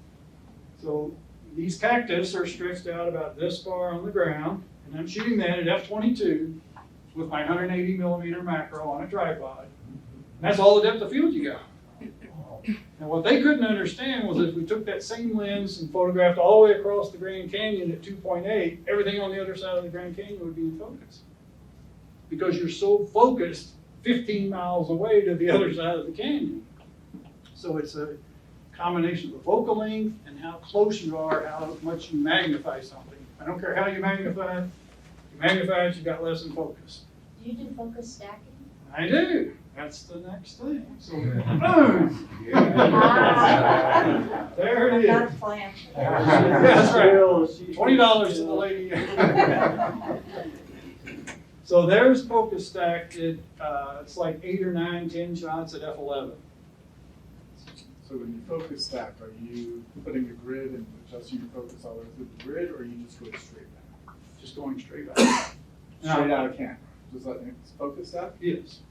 So these cactus are stretched out about this far on the ground, and I'm shooting that at f/22 with my 180 millimeter macro on a tripod. And that's all the depth of field you got. And what they couldn't understand was if we took that same lens and photographed all the way across the Grand Canyon at 2.8, everything on the other side of the Grand Canyon would be in focus. Because you're so focused 15 miles away to the other side of the canyon. So it's a combination of the focal length and how close you are, how much you magnify something. I don't care how you magnify it. You magnify it, you got less in focus. Do you do focus stacking? I do. That's the next thing. So, boom. There it is. That's planned. Yeah, that's right. $20 to the lady. So there's focus stacked at, it's like 8 or 9, 10 shots at f/11. So when you focus stack, are you putting a grid and adjusting your focus all the way through the grid, or are you just going straight back? Just going straight back. Straight out of camera? Just letting it focus stack? Yes.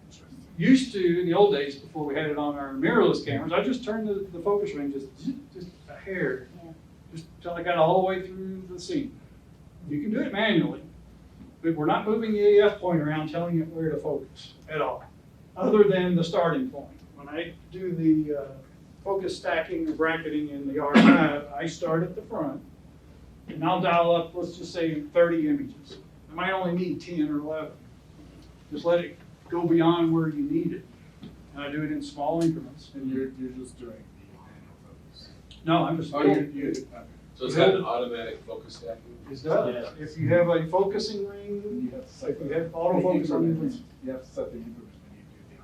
Interesting. Used to, in the old days, before we had it on our mirrorless cameras, I just turned the focus ring just a hair, Yeah. just till I got all the way through the scene. You can do it manually, but we're not moving the AF point around telling it where to focus at all, other than the starting point. When I do the focus stacking or bracketing in the R5, I start at the front, and I'll dial up, let's just say 30 images. I might only need 10 or 11. Just let it go beyond where you need it. And I do it in small increments. And you're just doing the manual focus? No, I'm just. Oh, you okay. So it's got an automatic focus stacking? It does. Yeah. If you have a focusing ring, You have to set if you have autofocus on your ring. You have to set the increments when you do the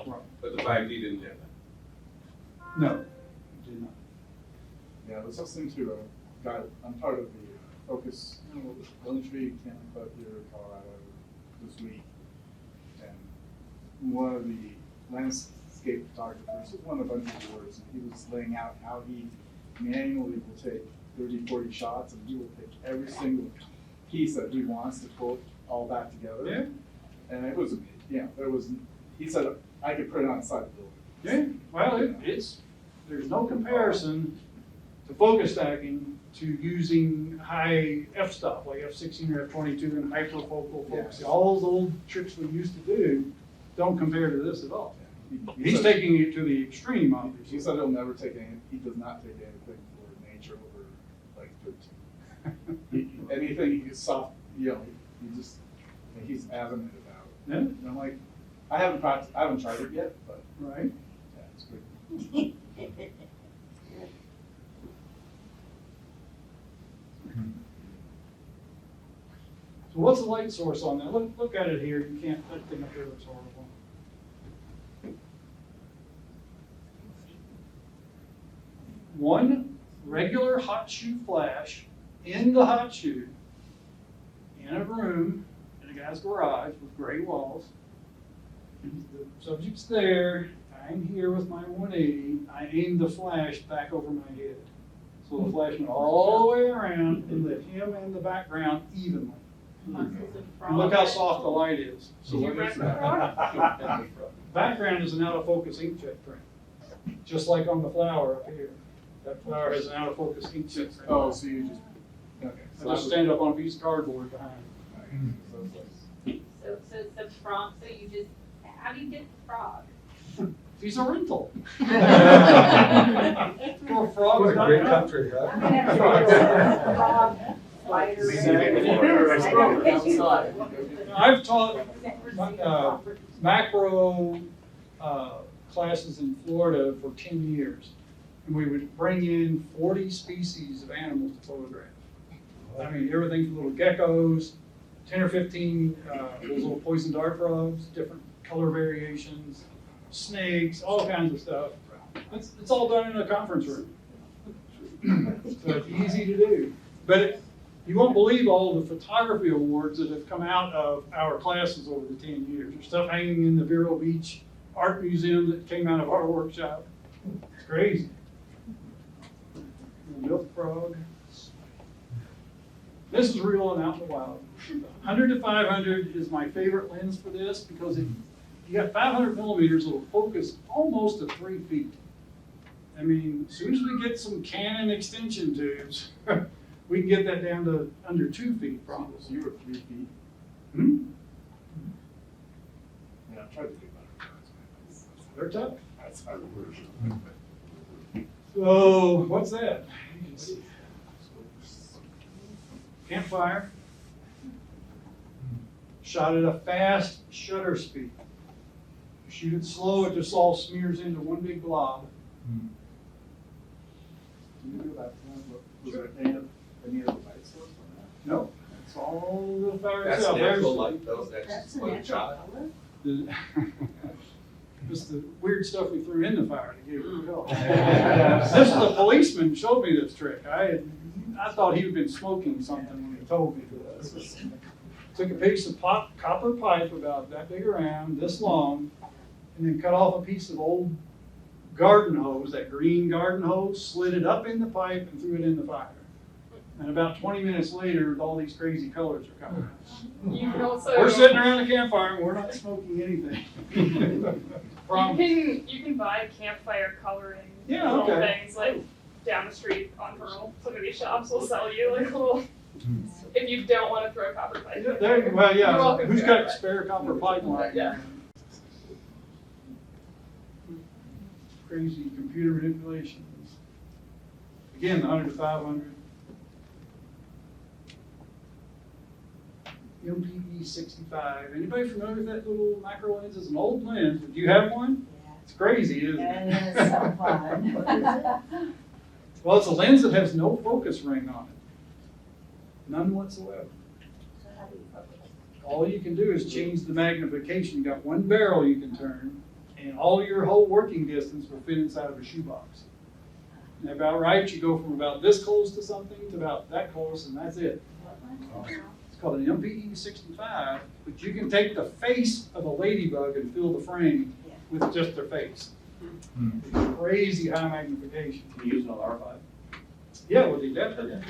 automatic. But the 5D didn't have that? No, it did not. Yeah, I was listening to a guy, I'm part of the Focus Elementary Canon Club here in Colorado this week. And one of the landscape photographers won a bunch of awards, and he was laying out how he manually will take 30, 40 shots, and he will pick every single piece that he wants to pull all back together. Yeah. And it was, he said, I could put it on the side of the building. Yeah, well, there's no comparison to focus stacking to using high f-stop, like f/16 or f/22 and hyperfocal focus. Yeah. All those old tricks we used to do don't compare to this at all. He He's said- taking it to the extreme, He obviously. said he'll never take any, he does not take anything for nature over like 13. Anything he gets soft, he just, he's adamant about it. Yeah, And I'm like, I haven't tried it yet, but right. yeah, it's good. So what's the light source on that? Look at it here. You can't, that thing up here looks horrible. One regular hot shoe flash in the hot shoe in a room in a guy's garage with gray walls. The subject's there. I'm here with my 180. I aim the flash back over my head. So the flash went all the way around and lit him and the background evenly. And look how soft the light is. So Did you what rent is the that? Background is an out of focus inkjet print, just like on the flower up here. That flower has an out of focus inkjet print. Oh, so you just, okay. So I just stand up on a piece of cardboard behind. So it's like, So it's the frog, so you just, how do you get the frog? He's a rental. For frogs. What a great country, huh? I'm gonna have to go to the frog I've taught macro classes in Florida for 10 years. And we would bring in 40 species of animals to photograph. I mean, everything from little geckos, 10 or 15 those little poison dart frogs, different color variations, snakes, all kinds of stuff. It's all done in a conference room. So it's easy to do. But you won't believe all the photography awards that have come out of our classes over the 10 years. There's stuff hanging in the Vero Beach Art Museum that came out of our workshop. It's crazy. Milk frog. This is real and out in the wild. 100 to 500 is my favorite lens for this because you got 500 millimeters, it'll focus almost to 3 feet. I mean, as soon as we get some Canon extension tubes, we can get that down to under 2 feet probably. So you were 3 feet. Hmm? Yeah, I tried to do better. They're tough. That's how it works. So, what's that? Campfire. Shot at a fast shutter speed. Shoot it slow, it just all smears into one big blob. Can you do that? Was there any of the light source on that? Nope, it's all the fire That's itself. natural light, though, That's that's a what natural shot. color. Just the weird stuff we threw in the fire to give it a color. This is a policeman showed me this trick. I thought he had been smoking something when he told me this. Took a piece of copper pipe about that big around, this long, and then cut off a piece of old garden hose, that green garden hose, slid it up in the pipe and threw it in the fire. And about 20 minutes later, all these crazy colors are coming out. You can also. We're sitting around a campfire and we're not smoking anything. You can buy campfire coloring Yeah, little okay. things like down the street on Pearl. Some of these shops will sell you like little. If you don't want to throw copper pipe. in there. Well, You're yeah, welcome who's to got try. spare copper pipeline? Yeah. Crazy computer manipulations. Again, the 100 to 500. MPE 65. Anybody familiar with that little macro lens? It's an old lens. Do you have one? Yeah. It's crazy, isn't it? And it's so fun. Well, it's a lens that has no focus ring on it. None whatsoever. So how do you focus? All you can do is change the magnification. You got one barrel you can turn, and all your whole working distance will fit inside of a shoebox. And about right, you go from about this close to something to about that close, and that's it. What one? It's called an MPE 65, but you can take the face of a ladybug and fill the frame with just their face. It's crazy high magnification. Can you use it on R5? Yeah, with the adapter.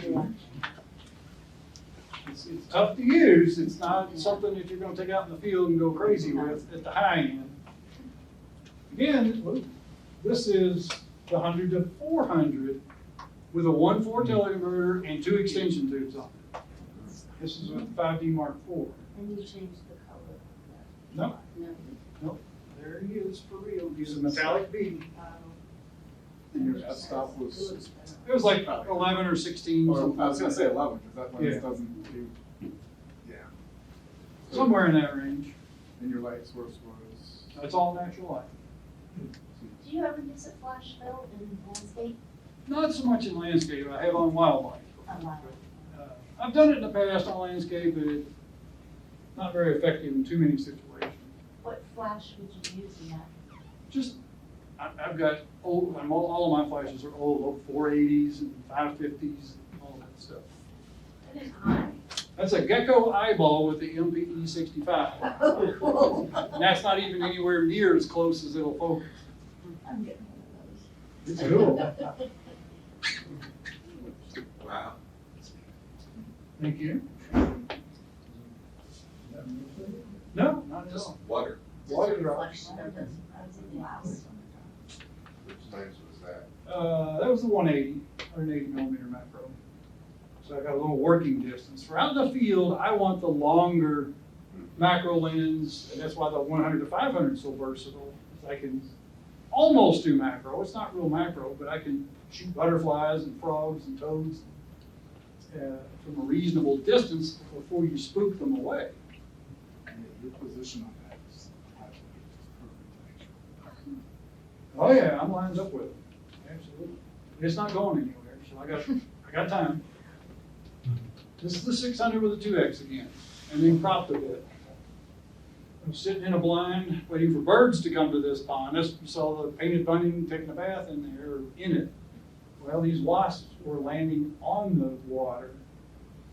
It's tough to use. It's not something that you're gonna take out in the field and go crazy with at the high end. Again, this is the 100 to 400 with a 1.4 teleconverter and 2 extension tubes on it. This is with 5D Mark IV. And you change the color. No, No. there he is for real. He's a metallic bead. And your f-stop was, It was like 11 or 16. or something I was gonna like say that. 11, because that lens Yeah. doesn't do, yeah. Somewhere in that range. And your light source was, That's all natural light. Do you ever use a flash fill in landscape? Not so much in landscape. I have on wildlife. Oh, wow. I've done it in the past on landscape, but it's not very effective in too many situations. What flash would you use in that? Just, I've got old, all of my flashes are old 480s and 550s and all that stuff. That is high. That's a gecko eyeball with the MPE 65. Oh, cool. And that's not even anywhere near as close as it'll focus. I'm getting one of those. It's cool. Wow. Thank you. No, not at Just all. water. Water drops. Wow. Which lens was that? That was the 180 millimeter macro. So I got a little working distance. For out in the field, I want the longer macro lens, and that's why the 100 to 500 is so versatile. I can almost do macro. It's not real macro, but I can shoot butterflies and frogs and toads. from a reasonable distance before you spook them away. And your position on that is absolutely just perfect, actually. Oh yeah, I'm lined up with it, absolutely. It's not going anywhere, so I got time. This is the 600 with a 2X again, and then cropped a bit. I'm sitting in a blind, waiting for birds to come to this pond. You saw the painted bunny taking a bath in there, in it. Well, these wasps were landing on the water.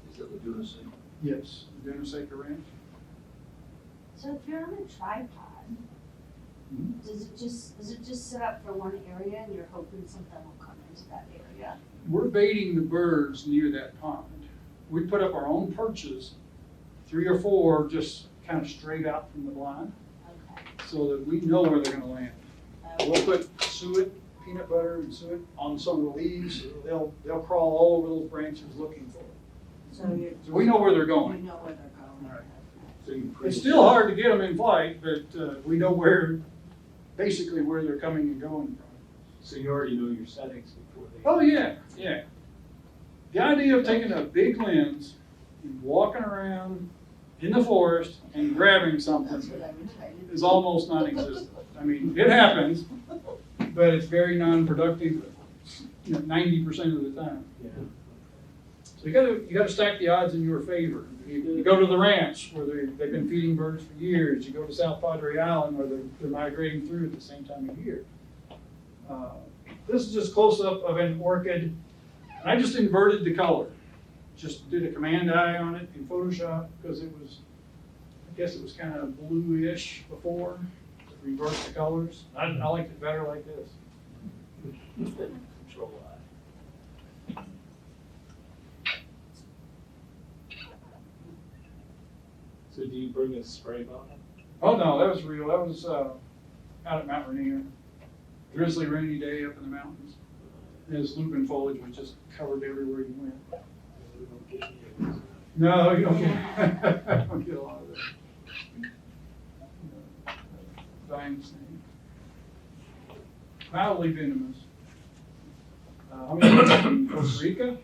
Is that Laguna Seca? Yes, Laguna Seca Ranch. So if you're on a tripod, does it just sit up for one area and you're hoping something will come into that area? We're baiting the birds near that pond. We put up our own perches, 3 or 4, just kind of straight out from the blind, Okay. so that we know where they're gonna land. We'll put suet, peanut butter and suet on some of the leaves, so they'll crawl all over those branches looking for it. So we know where they're you going. know where they're going. Right. So you It's still hard to get them in flight, but we know basically where they're coming and going from. So you already know your settings before they. Oh, yeah, yeah. The idea of taking a big lens and walking around in the forest and grabbing That's something what I would try to do. is almost non-existent. I mean, it happens, but it's very non-productive, 90% of the time. Yeah. So you gotta stack the odds in your favor. You go to the ranch where they've been feeding birds for years. You go to South Padre Island where they're migrating through at the same time of year. This is just close up of an orchid. And I just inverted the color. Just did a command eye on it in Photoshop because I guess it was kind of bluish before. Reversed the colors. I liked it better like this. Control I. So do you bring a spray bottle? Oh no, that was real. That was out at Mount Rainier. Drizzly rainy day up in the mountains. His lupin foliage was just covered everywhere you went. We don't get any of those. No, you don't get, don't get a lot of that. Dying snake. Mildly venomous. How many are in Costa Rica?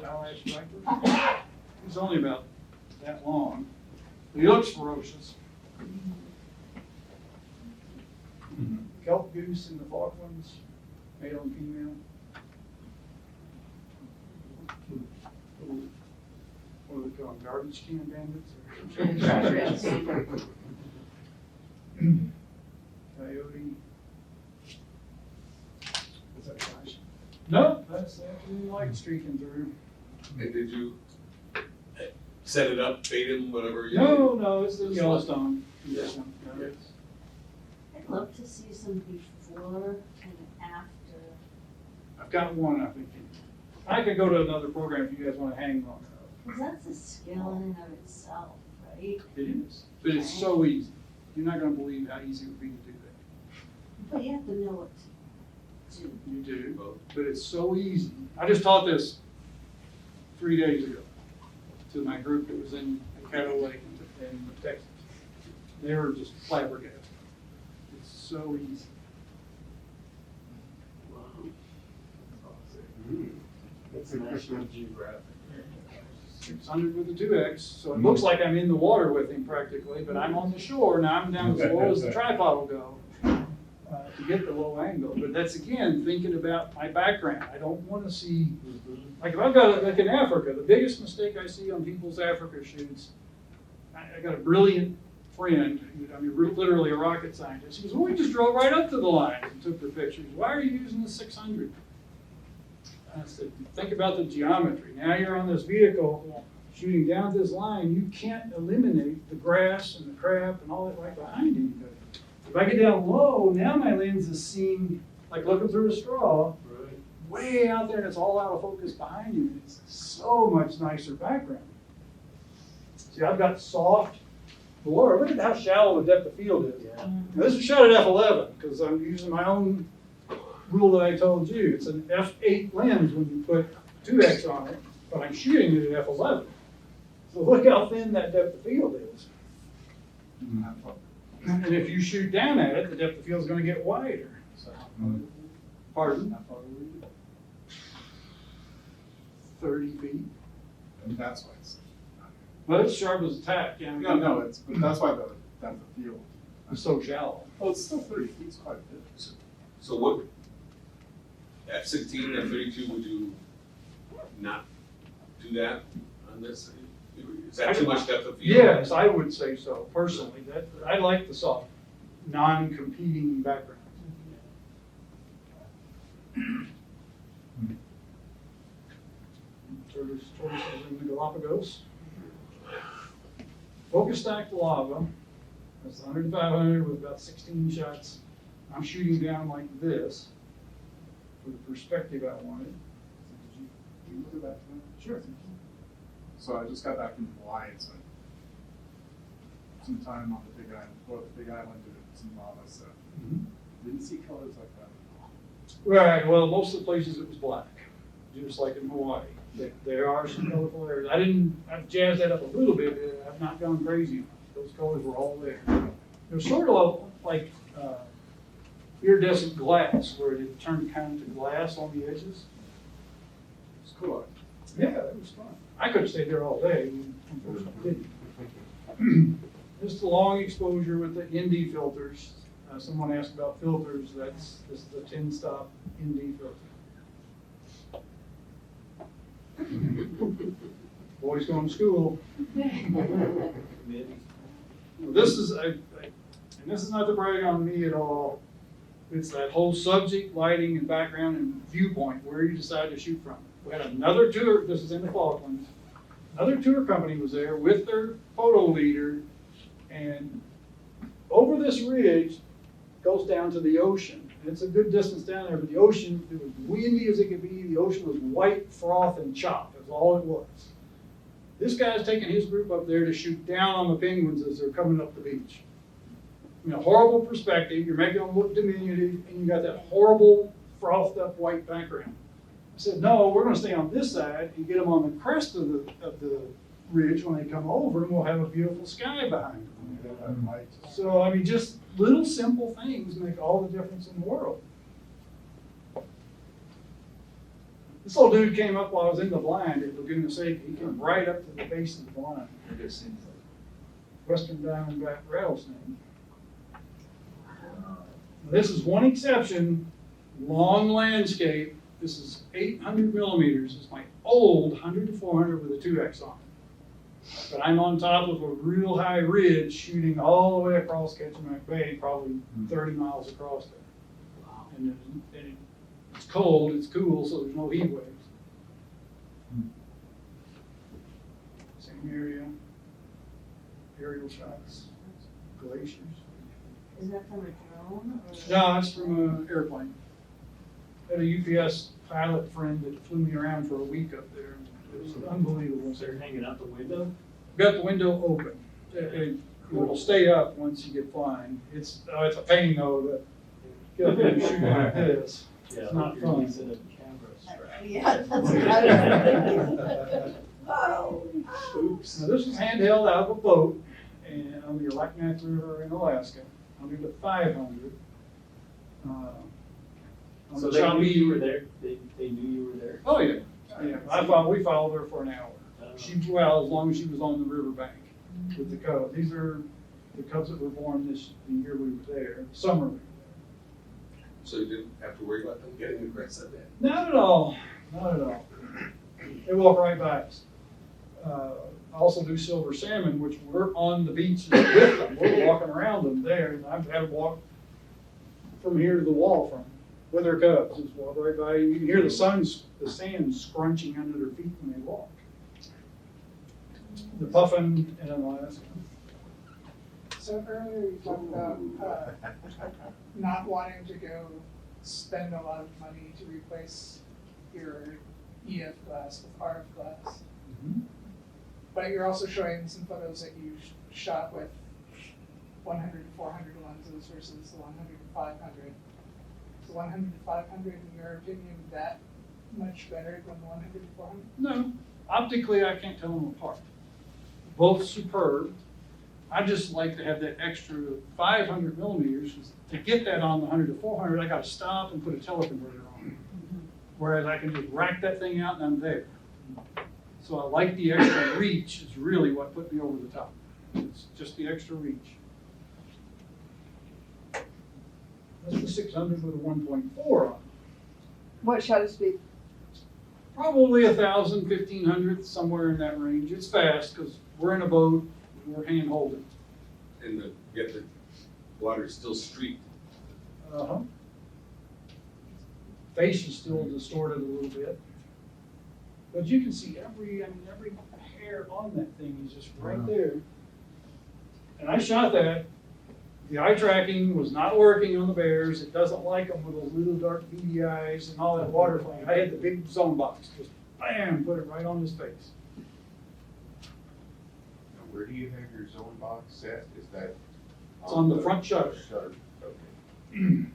Alash viper. He's only about that long. He looks ferocious. Kelp goose in the Falklands, male and female. What do they call them, garbage can bandits? Coyote. Is that flash? No, that's actually light streaking through. And did you set it up, bait him, whatever? You No, it's the Yellowstone. Yeah. No, I'd love to see some before and after. I've got one, I think. I could go to another program if you guys want to hang on. Because that's a skill in and of itself, right? It is, but it's so easy. You're not gonna believe how easy it would be to do that. But you have to know what to do. You do, but it's so easy. I just taught this 3 days ago to my group that was in Caddo Lake in Texas. They were just flabbergasted. It's so easy. That's a National Geographic. 600 with the 2X, so it looks like I'm in the water with him practically, but I'm on the shore, now I'm down as low as the tripod will go to get the low angle. But that's again, thinking about my background. I don't want to see, like if I've got, like in Africa, the biggest mistake I see on people's Africa shoots, I got a brilliant friend, I mean literally a rocket scientist, he goes, well, we just drove right up to the line and took the pictures. Why are you using the 600? I said, think about the geometry. Now you're on this vehicle shooting down this line. You can't eliminate the grass and the crap and all that right behind you. If I get down low, now my lens is seeing, like looking through a straw, Right. way out there and it's all out of focus behind you. It's so much nicer background. See, I've got soft blur. Look at how shallow the depth of field is. Yeah. Now, this is shot at f11 because I'm using my own rule that I told you. It's an f8 lens when you put 2x on it, but I'm shooting it at f11. So look how thin that depth of field is. And if you shoot down at it, the depth of field is going to get wider. Pardon? 30 feet. And that's why it's. But it's sharp as a tack, yeah. No, but that's why that's the field. It's so shallow. Oh, it's still 30 feet, it's quite a bit. So what, at 16, at 32, would you not do that on this? Is that too much depth of field? Yes, I would say so, personally. I like the soft, non-competing background. Tortoises in the Galapagos. Focus stacked lava. That's 100 to 500 with about 16 shots. I'm shooting down like this for the perspective I wanted. Did you do that to me? Sure. So I just got back from Hawaii, so some time on the Big Island, the Big Island did some lava stuff. Didn't see colors like that at all. Right, well, most of the places it was black, just like in Hawaii. There are some colorful areas. I've jazzed that up a little bit, I've not gone crazy on it. Those colors were all there. It was sort of like iridescent glass, where it turned kind of to glass on the edges. It's cool. Yeah, it was fun. I could stay there all day, unfortunately didn't. Just a long exposure with the ND filters. Someone asked about filters, this is the 10-stop ND filter. Boys going to school. This is, and this is not to brag on me at all. It's that whole subject, lighting, and background and viewpoint, where you decide to shoot from. We had another tour, this is in the Falklands. Another tour company was there with their photo leader, and over this ridge goes down to the ocean. And it's a good distance down there, but the ocean, it was windy as it could be. The ocean was white froth and chop. That's all it was. This guy's taking his group up there to shoot down on the penguins as they're coming up the beach. I mean, a horrible perspective. You're making them look diminutive, and you got that horrible frothed up white background. I said, no, we're going to stay on this side and get them on the crest of the ridge when they come over, and we'll have a beautiful sky behind them. So, I mean, just little simple things make all the difference in the world. This old dude came up while I was in the blind at Laguna Seca. He came right up to the base of the blind. Western diamondback rattlesnake. This is one exception, long landscape. This is 800 millimeters. It's my old 100 to 400 with a 2X on it. But I'm on top of a real high ridge shooting all the way across Ketchimak Bay, probably 30 miles across there. Wow. And it's cold, it's cool, so there's no heat waves. Same area, aerial shots, glaciers. Is that from a drone? No, it's from an airplane. I had a UPS pilot friend that flew me around for a week up there. It was unbelievable. So they're hanging out the window? Got the window open. It'll stay up once you get flying. It's a pain though to get up there and shoot like this. Yeah, It's not you're fun. using a camera strap. Yeah, that's what I was thinking. Oh. Oops. Now this is handheld out of a boat and on the Alaknak River in Alaska. 100 to 500. On So the they knew choppy- you were there? They knew you were there? Oh, yeah. We followed her for an hour. As long as she was on the riverbank with the cubs. These are the cubs that were born the year we were there, summer we were there. So you didn't have to worry about them getting aggressive then? Not at all, not at all. They walk right by us. I also do silver salmon, which we're on the beach with them. We're walking around them there, and I've had to walk from here to the wall from with their cubs. Just walk right by. You can hear the sand scrunching under their feet when they walk. The puffin in Alaska. So earlier you talked about not wanting to go spend a lot of money to replace your EF glass with RF glass. But you're also showing some photos that you shot with 100 to 400 lenses versus the 100 to 500. Is the 100 to 500, in your opinion, that much better than the 100 to 400? No, optically I can't tell them apart. Both superb. I just like to have that extra 500 millimeters. To get that on the 100 to 400, I got to stop and put a teleconverter on. Whereas I can just rack that thing out and I'm there. So I like the extra reach is really what put me over the top. It's just the extra reach. That's the 600 with a 1.4 on it. What shutter speed? Probably 1,000, 1,500, somewhere in that range. It's fast because we're in a boat and we're hand holding. And yet the water's still streaked. Uh-huh. Face is still distorted a little bit. But you can see every hair on that thing is just right there. And I shot that. The eye tracking was not working on the bears. It doesn't like them with those little dark beady eyes and all that water flame. I had the big zone box, just bam, put it right on his face. Now, where do you have your zone box set? Is that? It's on the front shutter. Shutter, okay.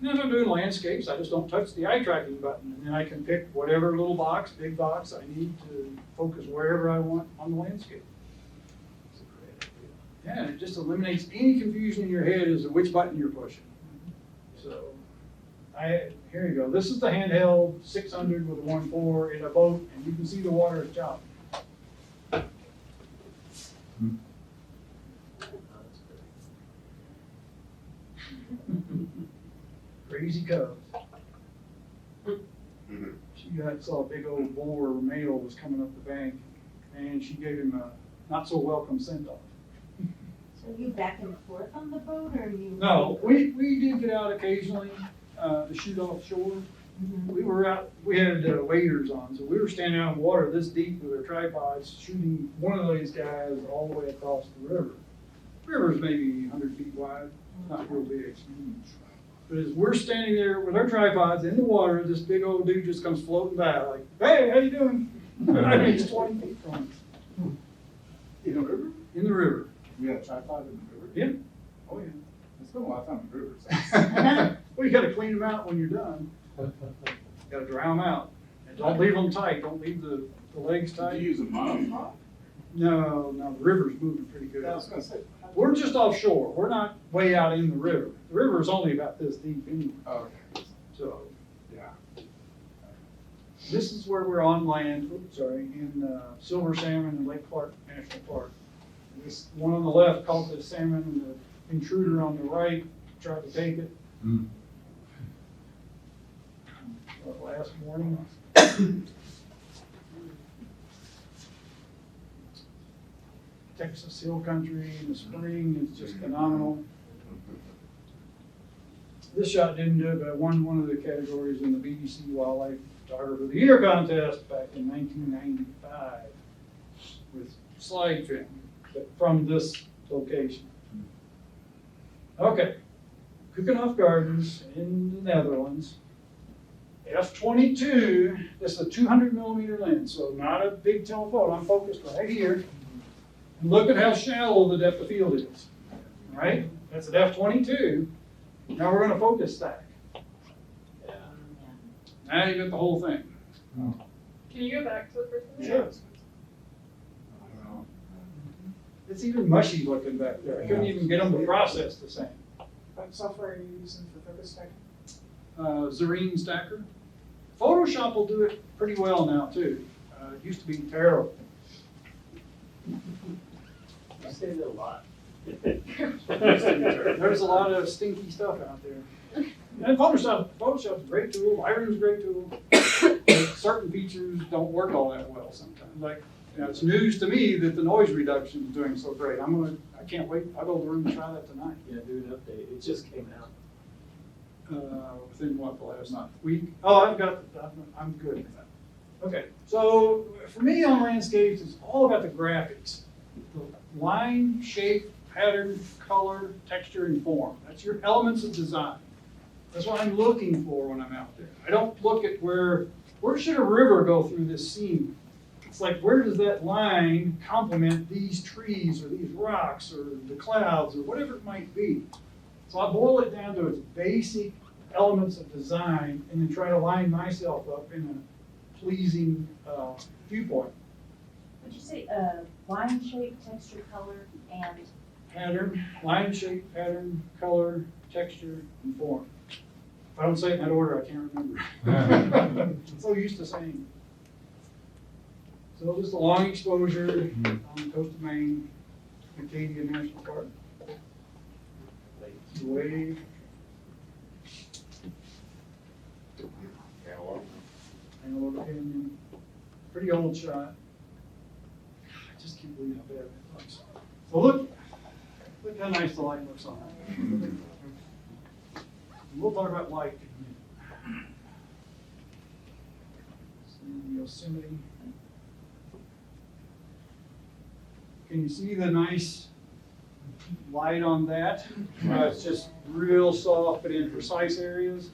Now, if I'm doing landscapes, I just don't touch the eye tracking button, and then I can pick whatever little box, big box I need to focus wherever I want on the landscape. Yeah, it just eliminates any confusion in your head as to which button you're pushing. So, here you go. This is the handheld 600 with a 1.4 in a boat, and you can see the water is choppy. Crazy cubs. Saw a big old Bauer male was coming up the bank, and she gave him a not so welcome send off. So you back and forth on the boat, or you? No, we did get out occasionally to shoot offshore. We were out, we had waders on, so we were standing out in water this deep with our tripods, shooting one of these guys all the way across the river. The river's maybe 100 feet wide, not real big. But as we're standing there with our tripods in the water, this big old dude just comes floating by, like, "Hey, how you doing?" I mean, he's 20 feet from us. In the river? In the river. We had a tripod in the river? Yeah. Oh, yeah. I spent a lot of time in the rivers. Well, you gotta clean them out when you're done. Gotta dry them out. And don't leave them tight, don't leave the legs Did you tight. use a monopod? No, the river's moving pretty good. Yeah, I was gonna say. We're just offshore, we're not way out in the river. The river's only about this deep anyway, Oh, okay. so. Yeah. This is where we're on land, in Silver Salmon and Lake Clark National Park. This one on the left caught the salmon, and the intruder on the right tried to take it. Last morning. Texas Hill Country in the spring is just phenomenal. This shot didn't do it, but I won one of the categories in the BBC Wildlife Photographer of the Year contest back in 1995 with slide film from this location. Okay, Keukenhof Gardens in the Netherlands. F22, this is a 200 millimeter lens, so not a big telephoto. I'm focused right here. And look at how shallow the depth of field is. All right, that's at F22. Now we're going to focus stack. Yeah. Now you got the whole thing. Can you go back to the first one? Sure. It's even mushy looking back there. I couldn't even get them to process the same. What software are you using for focus stacking? Zareen Stacker. Photoshop will do it pretty well now too. It used to be terrible. I say that a lot. There's a lot of stinky stuff out there. And Photoshop's a great tool. Lightroom's a great tool. But certain features don't work all that well sometimes. Like, it's news to me that the noise reduction is doing so great. I can't wait. I'll go to the room and try that tonight. Yeah, do an update. It just came out. Within what, the last week? Oh, I'm good with that. Okay, so for me on landscapes, it's all about the graphics. The line, shape, pattern, color, texture, and form. That's your elements of design. That's what I'm looking for when I'm out there. I don't look at where should a river go through this scene? It's like, where does that line complement these trees or these rocks or the clouds or whatever it might be? So I boil it down to its basic elements of design and then try to line myself up in a pleasing viewpoint. Would you say line, shape, texture, color, and? Pattern, line, shape, pattern, color, texture, and form. If I don't say it in that order, I can't remember. I'm so used to saying. So just a long exposure on the coast of Maine, Acadia National Park. Wave. Antelope Canyon. Pretty old shot. I just can't believe how bad it looks. So look how nice the light looks on it. We'll talk about light in a minute. See Yosemite. Can you see the nice light on that? It's just real soft, but in precise areas.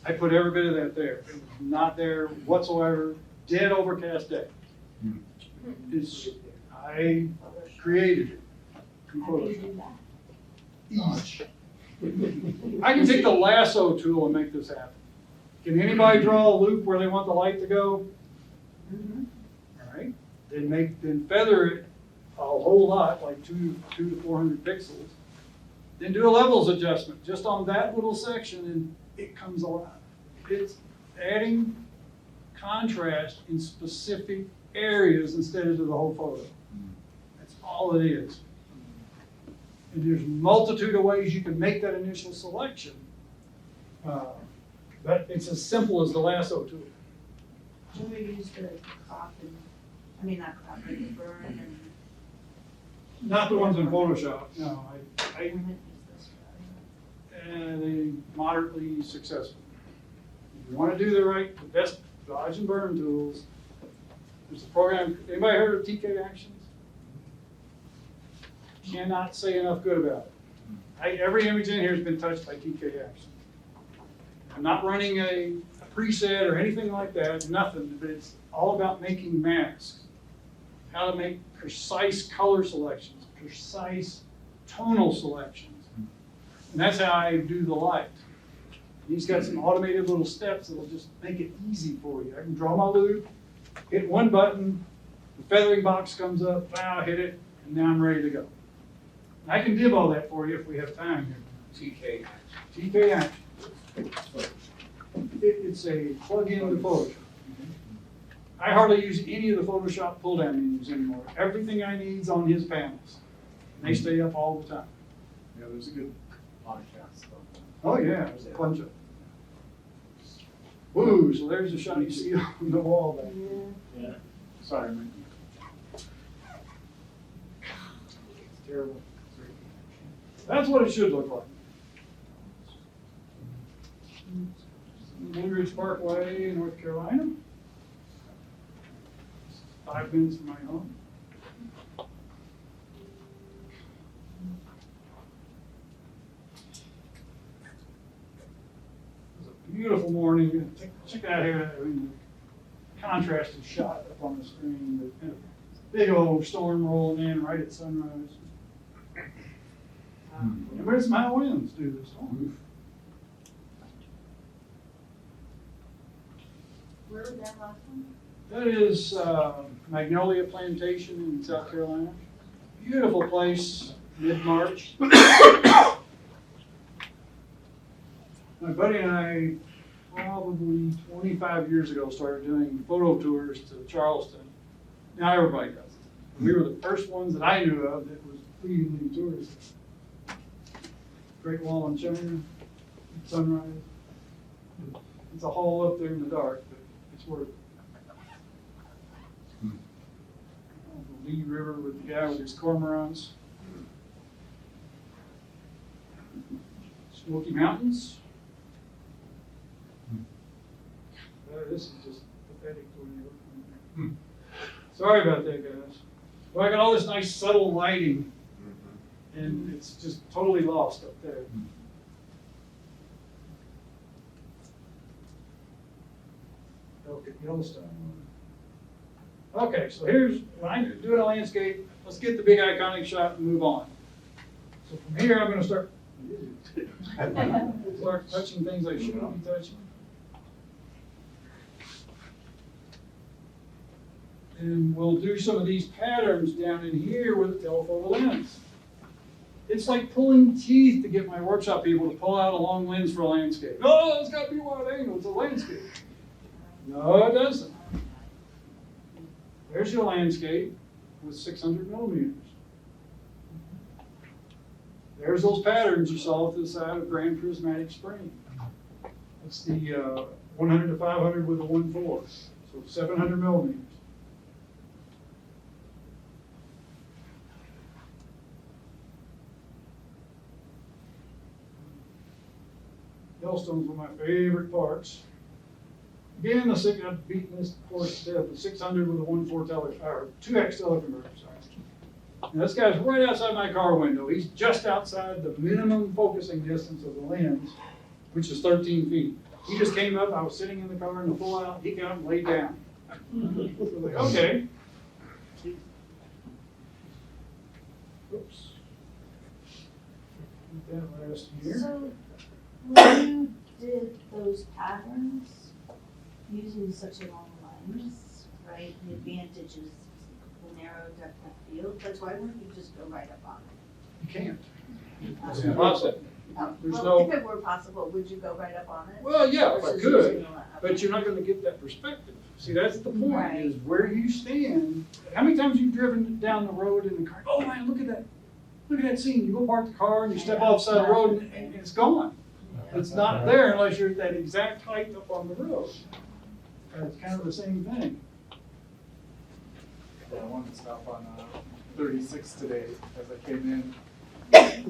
I put every bit of that there. It was not there whatsoever. Dead overcast day. I created it. How do you do that? Easy. I can take the lasso tool and make this happen. Can anybody draw a loop where they want the light to go? Mhm. All right. Then feather it a whole lot, like 200 to 400 pixels. Then do a levels adjustment just on that little section, and it comes alive. It's adding contrast in specific areas instead of to the whole photo. That's all it is. And there's a multitude of ways you can make that initial selection. But it's as simple as the lasso tool. Should we use the crop and, I mean, not crop, but the burn and. Not the ones in Photoshop, no. I haven't used this one. They moderately successful. If you want to do the best dodge and burn tools, there's a program, anybody heard of TK Actions? Cannot say enough good about it. Every image in here has been touched by TK Actions. I'm not running a preset or anything like that, nothing, but it's all about making masks. How to make precise color selections, precise tonal selections. And that's how I do the light. He's got some automated little steps that'll just make it easy for you. I can draw my loop, hit one button, the feathering box comes up, hit it, and now I'm ready to go. And I can demo that for you if we have time here. TK Action. It's a plug-in to Photoshop. I hardly use any of the Photoshop pull-down menus anymore. Everything I need's on his panels. They stay up all the time. Yeah, there's a good podcast stuff. Oh yeah, there's a bunch of. Woo, so there's the shot you see on the wall there. Yeah. Sorry, man. It's terrible. That's what it should look like. Blue Ridge Parkway, North Carolina. 5 minutes from my home. It was a beautiful morning. Check it out here. I mean, the contrasted shot up on the screen. The big old storm rolling in right at sunrise. Remember some high winds do this storm. Where was that last one? That is Magnolia Plantation in South Carolina. Beautiful place, mid-March. My buddy and I, probably 25 years ago, started doing photo tours to Charleston. Now everybody does it. We were the first ones that I knew of that was leading the tours. Great Wall in China, sunrise. It's a hole up there in the dark, but it's worth it. The Lee River with the guy with his cormorants. Smoky Mountains. This is just pathetic when you look at it. Sorry about that, guys. Well, I got all this nice subtle lighting, and it's just totally lost up there. Okay, Yellowstone. Okay, so here's, when I'm doing a landscape, let's get the big iconic shot and move on. So from here, I'm gonna start touching things I shouldn't be touching. And we'll do some of these patterns down in here with a telephoto lens. It's like pulling teeth to get my workshop people to pull out a long lens for a landscape. No, it's gotta be wide angle, it's a landscape. No, it doesn't. There's your landscape with 600 millimeters. There's those patterns you saw to the side of Grand Prismatic Spring. That's the 100 to 500 with a 1.4, so 700 millimeters. Yellowstone's one of my favorite parts. Again, I've beaten this horse to death, the 600 with a 1.4 or 2x teleconverter, sorry. And this guy's right outside my car window. He's just outside the minimum focusing distance of the lens, which is 13 feet. He just came up, I was sitting in the car in the full out, he came up and laid down. So like, okay. Oops. Put that last here. So when you did those patterns using such a long lens, right, the advantage is the narrow depth of field, that's why wouldn't you just go right up on it? You can't. Well, It's impossible. There's well, no, if it were possible, would you go right up on it? well, yeah, if I Versus could, using a- but you're not gonna get that perspective. See, that's the point, Right. is where you stand. How many times you've driven down the road in the car, oh man, look at that scene. You go park the car and you step off the side of the road and it's gone. It's not there unless you're at that exact height up on the road. It's kind of the same thing. Yeah, I wanted to stop on 36 today as I came in. Like,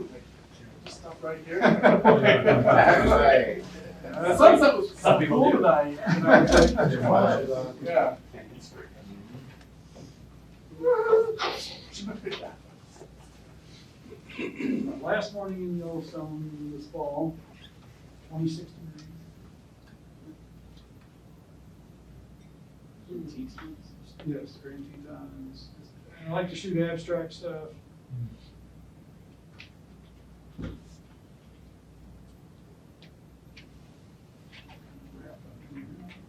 just stop right here. Right. The sunset was Some so people cool do. tonight. And I was like, yeah. Last morning in Yellowstone this fall, 26 degrees. Yes, Grand Tetons. And I like to shoot abstract stuff.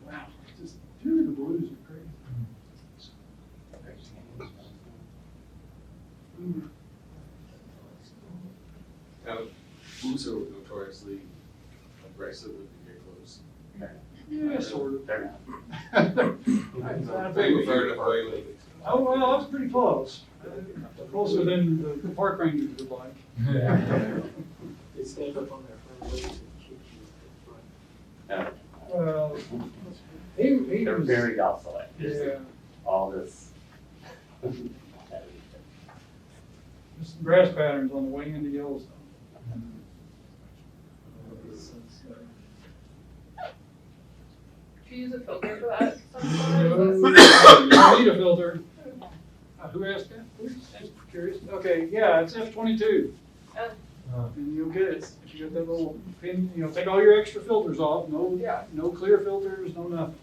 Wow, just, dude, the blues are crazy. Now, blues are notoriously aggressive with the gear close. Yeah, sort of. They're They were far enough away lately. Oh, well, I was pretty close. Closer than the park rangers would like. They stand up on their front legs and kick you in the front. Well, he They're was, very docile. yeah, All this. there's some grass patterns on the way into Yellowstone. Do you use a filter for that? You don't need a filter. Who asked that? I'm curious. Okay, yeah, it's F22. And you'll get it. If you got that little pin, take all your extra filters off. No clear filters, no nothing.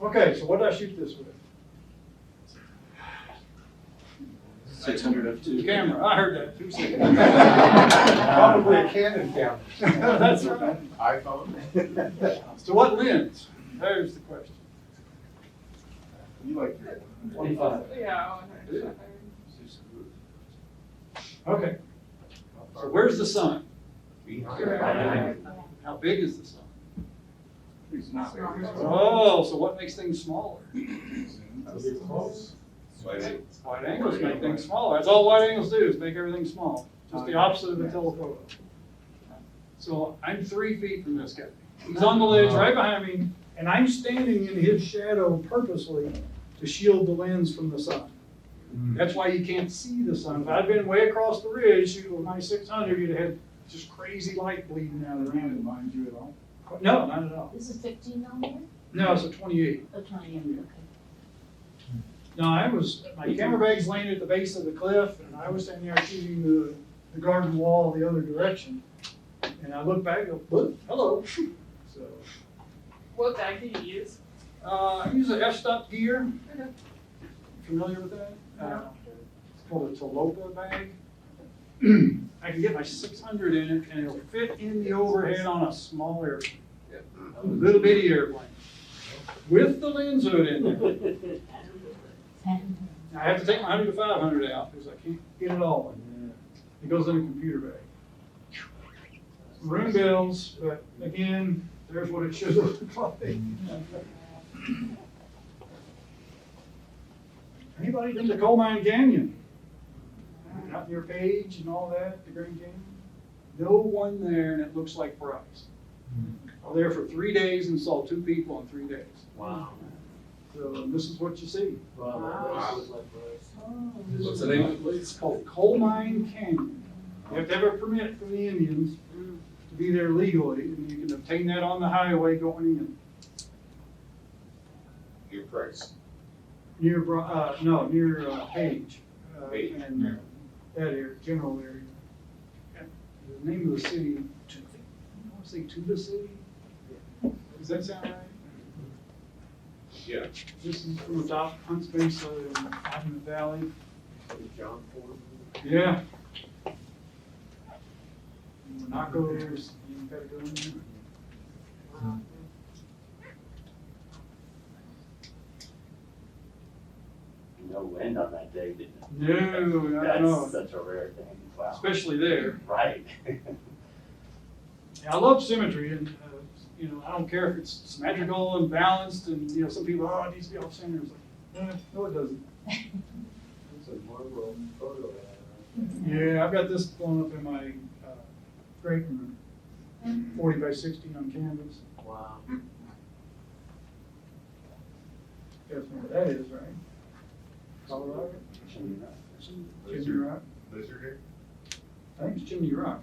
Okay, so what did I shoot this with? 600 f2. The camera. I heard that. 2 seconds. Probably a Canon camera. That's right. iPhone? So what lens? There's the question. You like your 25. Yeah. Okay. So where's the sun? Behind. How big is the sun? It's not very Oh, so what makes things smaller? close. Wide angles make things smaller. That's all wide angles do, is make everything small. Just the opposite of a telephoto. So I'm 3 feet from this guy. He's on the ledge right behind me, and I'm standing in his shadow purposely to shield the lens from the sun. That's why you can't see the sun. If I'd been way across the ridge shooting with my 600, you'd have had just crazy light bleeding out Didn't around mind you at all. it. No, not at all. This is 15 millimeter? No, it's a 28. Oh, 28, okay. No, my camera bag's laying at the base of the cliff, and I was standing there shooting the garden wall the other direction. And I look back and go, "Whoop, hello." So, What bag do you use? I use an f-stop gear. Okay. Familiar with that? It's called a Talopa bag. I can get my 600 in it, and it'll fit in the overhead on a small airplane. A little bitty airplane. With the lens hood in there. I have to take my 100 to 500 out because I can't get it all in there. It goes in a computer bag. Room bills, but again, there's what it should look like. Anybody been to Coal Mine Canyon? Out near Page and all that, the Grand Canyon? No one there, and it looks like paradise. I was there for 3 days and saw 2 people in 3 days. Wow. So this is what you see. Wow. Wow. What's the name of the place? It's called Coal Mine Canyon. You have to have a permit from the Indians to be there legally, and you can obtain that on the highway going in. Your price. Near, near Page. Page, And yeah. that area, general area. The name of the city, I want to say Tuba City? Does that sound right? Yeah. This is from the top, Hunts Mesa and Monument Valley. John Ford. Yeah. Monaco's, you gotta go in there. No wind on that day, didn't it? No, I know. That's such a rare thing, wow. Especially there. Right. Yeah, I love symmetry, and I don't care if it's symmetrical and balanced, and some people, oh, it needs to be off center. It's like, no, it doesn't. It's a Marlboro photo ad, Yeah, I've got this blown up in my great room, 40 by 60 on canvas. Wow. Guess where that is, right? Colorado? Chimney Rock. Lizard here? I think it's Chimney Rock.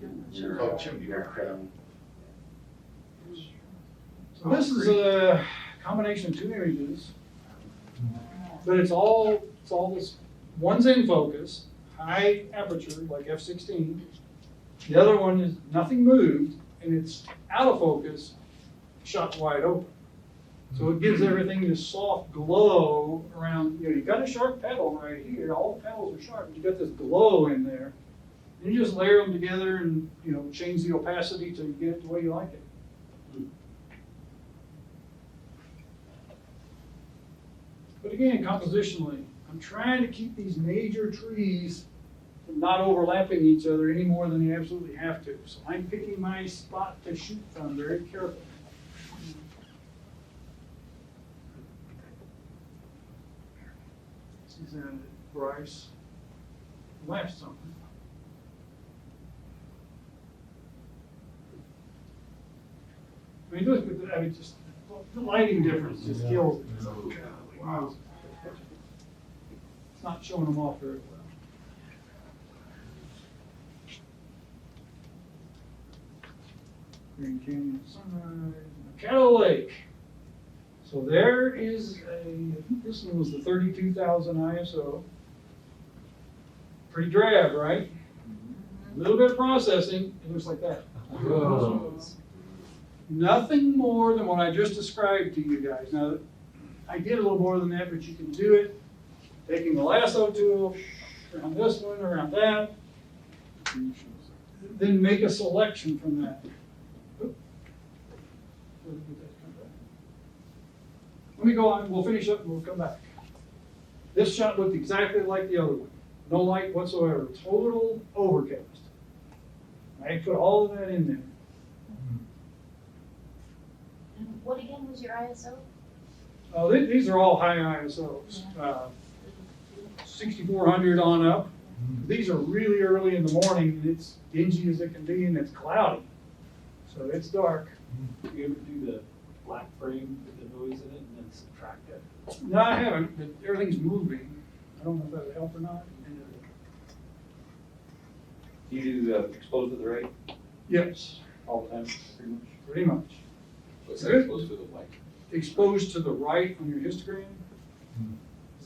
Oh, Chimney Rock. So this is a combination of 2 images, but it's all this. One's in focus, high aperture, like f/16. The other one is nothing moved, and it's out of focus, shot wide open. So it gives everything this soft glow around. You got a sharp petal right here. All the petals are sharp, but you got this glow in there. And you just layer them together and change the opacity till you get it the way you like it. But again, compositionally, I'm trying to keep these major trees from not overlapping each other any more than they absolutely have to. So I'm picking my spot to shoot from very carefully. This is Bryce. Left something. Just the lighting difference just kills me. Wow. It's not showing them off very well. Grand Canyon Sunrise, Caddo Lake. So there is this one was the 32,000 ISO. Pretty drab, right? A little bit of processing, it looks like that. Nothing more than what I just described to you guys. Now, I did a little more than that, but you can do it taking the lasso tool around this one, around that, then make a selection from that. Let me go on, we'll finish up and we'll come back. This shot looked exactly like the other one. No light whatsoever, total overcast. I put all of that in there. And what again was your ISO? Oh, these are all high ISOs, 6400 on up. These are really early in the morning, and it's dingy as it can be, and it's cloudy, so it's dark. You ever do the black frame with the noise in it and then subtract it? No, I haven't, but everything's moving. I don't know if that would help or not. You do exposed to the right Yes, all the time, pretty much? pretty much. What's that supposed to look like? Exposed to the right on your histogram.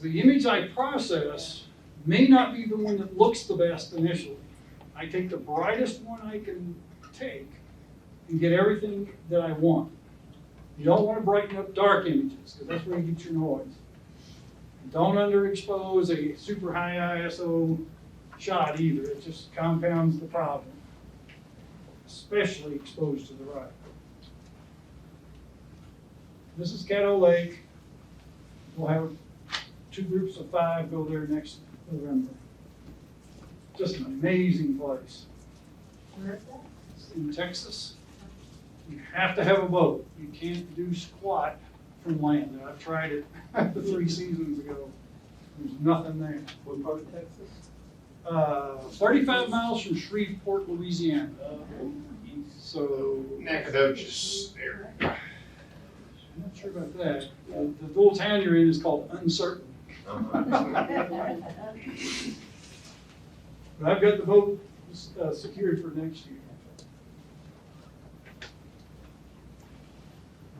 The image I process may not be the one that looks the best initially. I take the brightest one I can take and get everything that I want. You don't want to brighten up dark images, because that's where you get your noise. Don't underexpose a super high ISO shot either. It just compounds the problem, especially exposed to the right. This is Caddo Lake. We'll have 2 groups of 5 go there next November. Just an amazing place. Where is that? It's in Texas. You have to have a boat. You can't do squat from land. I've tried it 3 seasons ago. There's nothing there. What part of Texas? 35 miles from Shreveport, Louisiana. So, Nacogdoches there. I'm not sure about that. The little town you're in is called Uncertain. But I've got the boat secured for next year.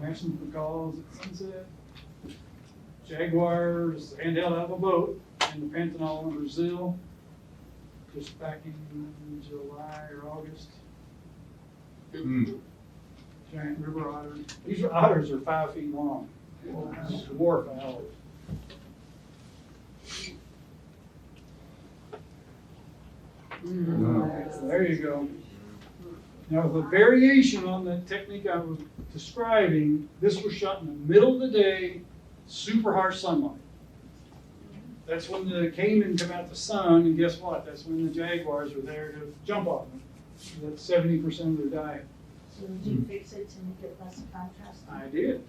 National Calls at sunset. Jaguars handheld out of a boat in the Pantanal in Brazil, just back in July or August. Giant river otters. These otters are 5 feet long. Dwarf owls. There you go. Now, the variation on the technique I was describing, this was shot in the middle of the day, super harsh sunlight. That's when the caiman come out the sun, and guess what? That's when the jaguars are there to jump on them. That's 70% of their diet. So did you fix it to make it less contrasting? I did.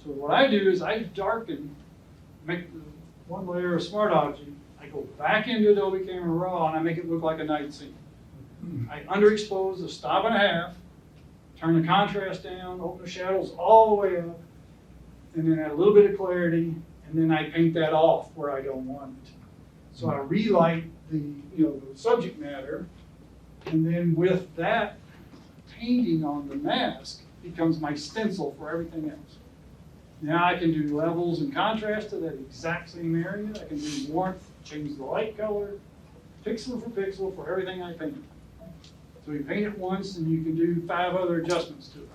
So what I do is I darken, make the one layer of smart object. I go back into Adobe Camera Raw and I make it look like a night scene. I underexpose a stop and a half, turn the contrast down, open the shadows all the way up, and then add a little bit of clarity, and then I paint that off where I don't want it. So I relight the the subject matter, and then with that painting on the mask becomes my stencil for everything else. Now I can do levels and contrast to that exact same area. I can do warmth, change the light color, pixel for pixel for everything I paint. So you paint it once and you can do 5 other adjustments to it.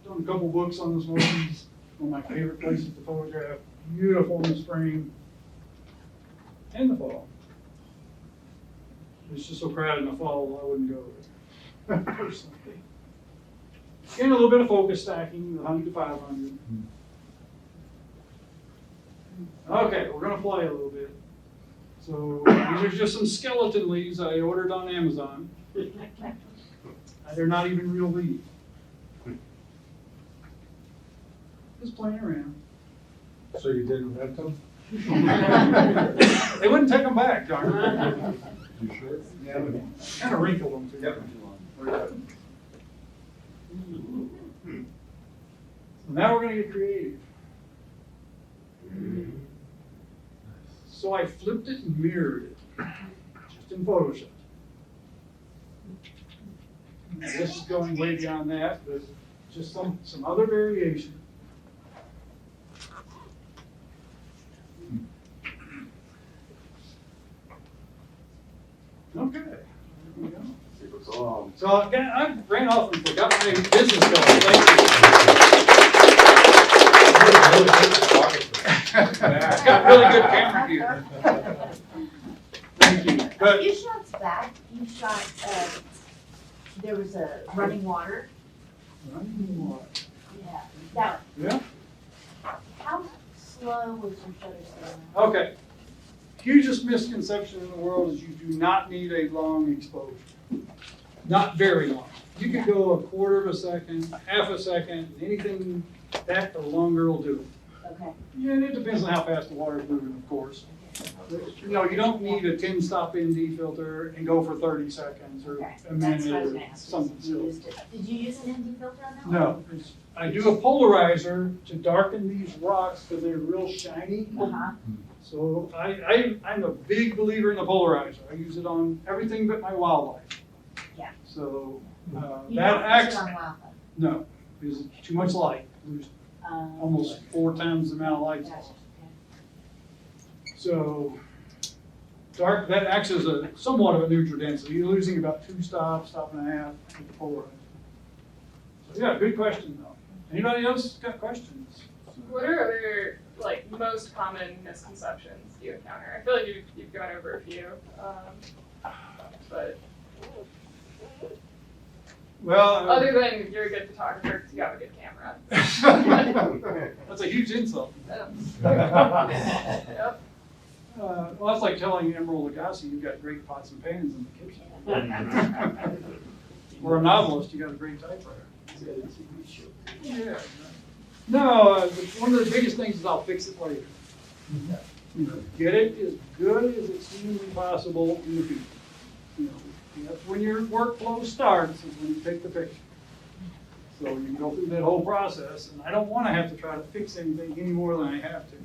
Done a couple books on the Smokies. One of my favorite places to photograph. Beautiful in the spring and the fall. It's just so crowded in the fall, I wouldn't go there, personally. And a little bit of focus stacking, 100 to 500. Okay, we're gonna fly a little bit. So these are just some skeleton leaves I ordered on Amazon. They're not even real leaves. Just playing around. So you didn't rent them? They wouldn't take them back, darn it. You sure? Yeah, kind of wrinkled them too. Yep. So now we're gonna get creative. So I flipped it and mirrored it, just in Photoshop. Now, this is going way beyond that, but just some other variation. Okay, there we go. Super cool. So I ran off and forgot my business card. Thank you. It's got really good camera gear. Thank you. A But few shots back, you shot, there was a running water. Yeah. That, yeah, how slow was your shutter speed? okay. Hugest misconception in the world is you do not need a long exposure. Not very long. You can go a quarter of a second, half a second, anything that or longer will do it. Okay. Yeah, and it depends on how fast the water is moving, of course. You know, you don't need a 10-stop ND filter and go for 30 seconds or Okay. a That's minute what I was or gonna ask. something You silly. used it. Did you use an ND filter on that one? No, I do a polarizer to darken these rocks because they're real shiny. Uh-huh. So I'm a big believer in the polarizer. I use it on everything but my wildlife. Yeah. So You that don't use acts, it on wildlife. no, because it's too much light. There's almost 4 times the amount of light. Gotcha, So dark, that acts as a somewhat of a neutral density. You're losing about 2 stops, stop and a half with the polarizer. So yeah, good question though. Anybody else got questions? What are other, like, most common misconceptions you encounter? I feel like you've gone over a few, but Well, other than you're a good photographer because you have a good camera. that's a huge insult. Yep. Well, that's like telling Emerald Lagasse you've got great pots and pans in the kitchen. For a novelist, you got a great typewriter. Is that a TV show? Yeah. No, one of the biggest things is I'll fix it later. You know, get it as good as it's humanly possible in the future. You know, that's when your workflow starts, is when you take the picture. So you can go through that whole process, and I don't want to have to try to fix anything any more than I have to.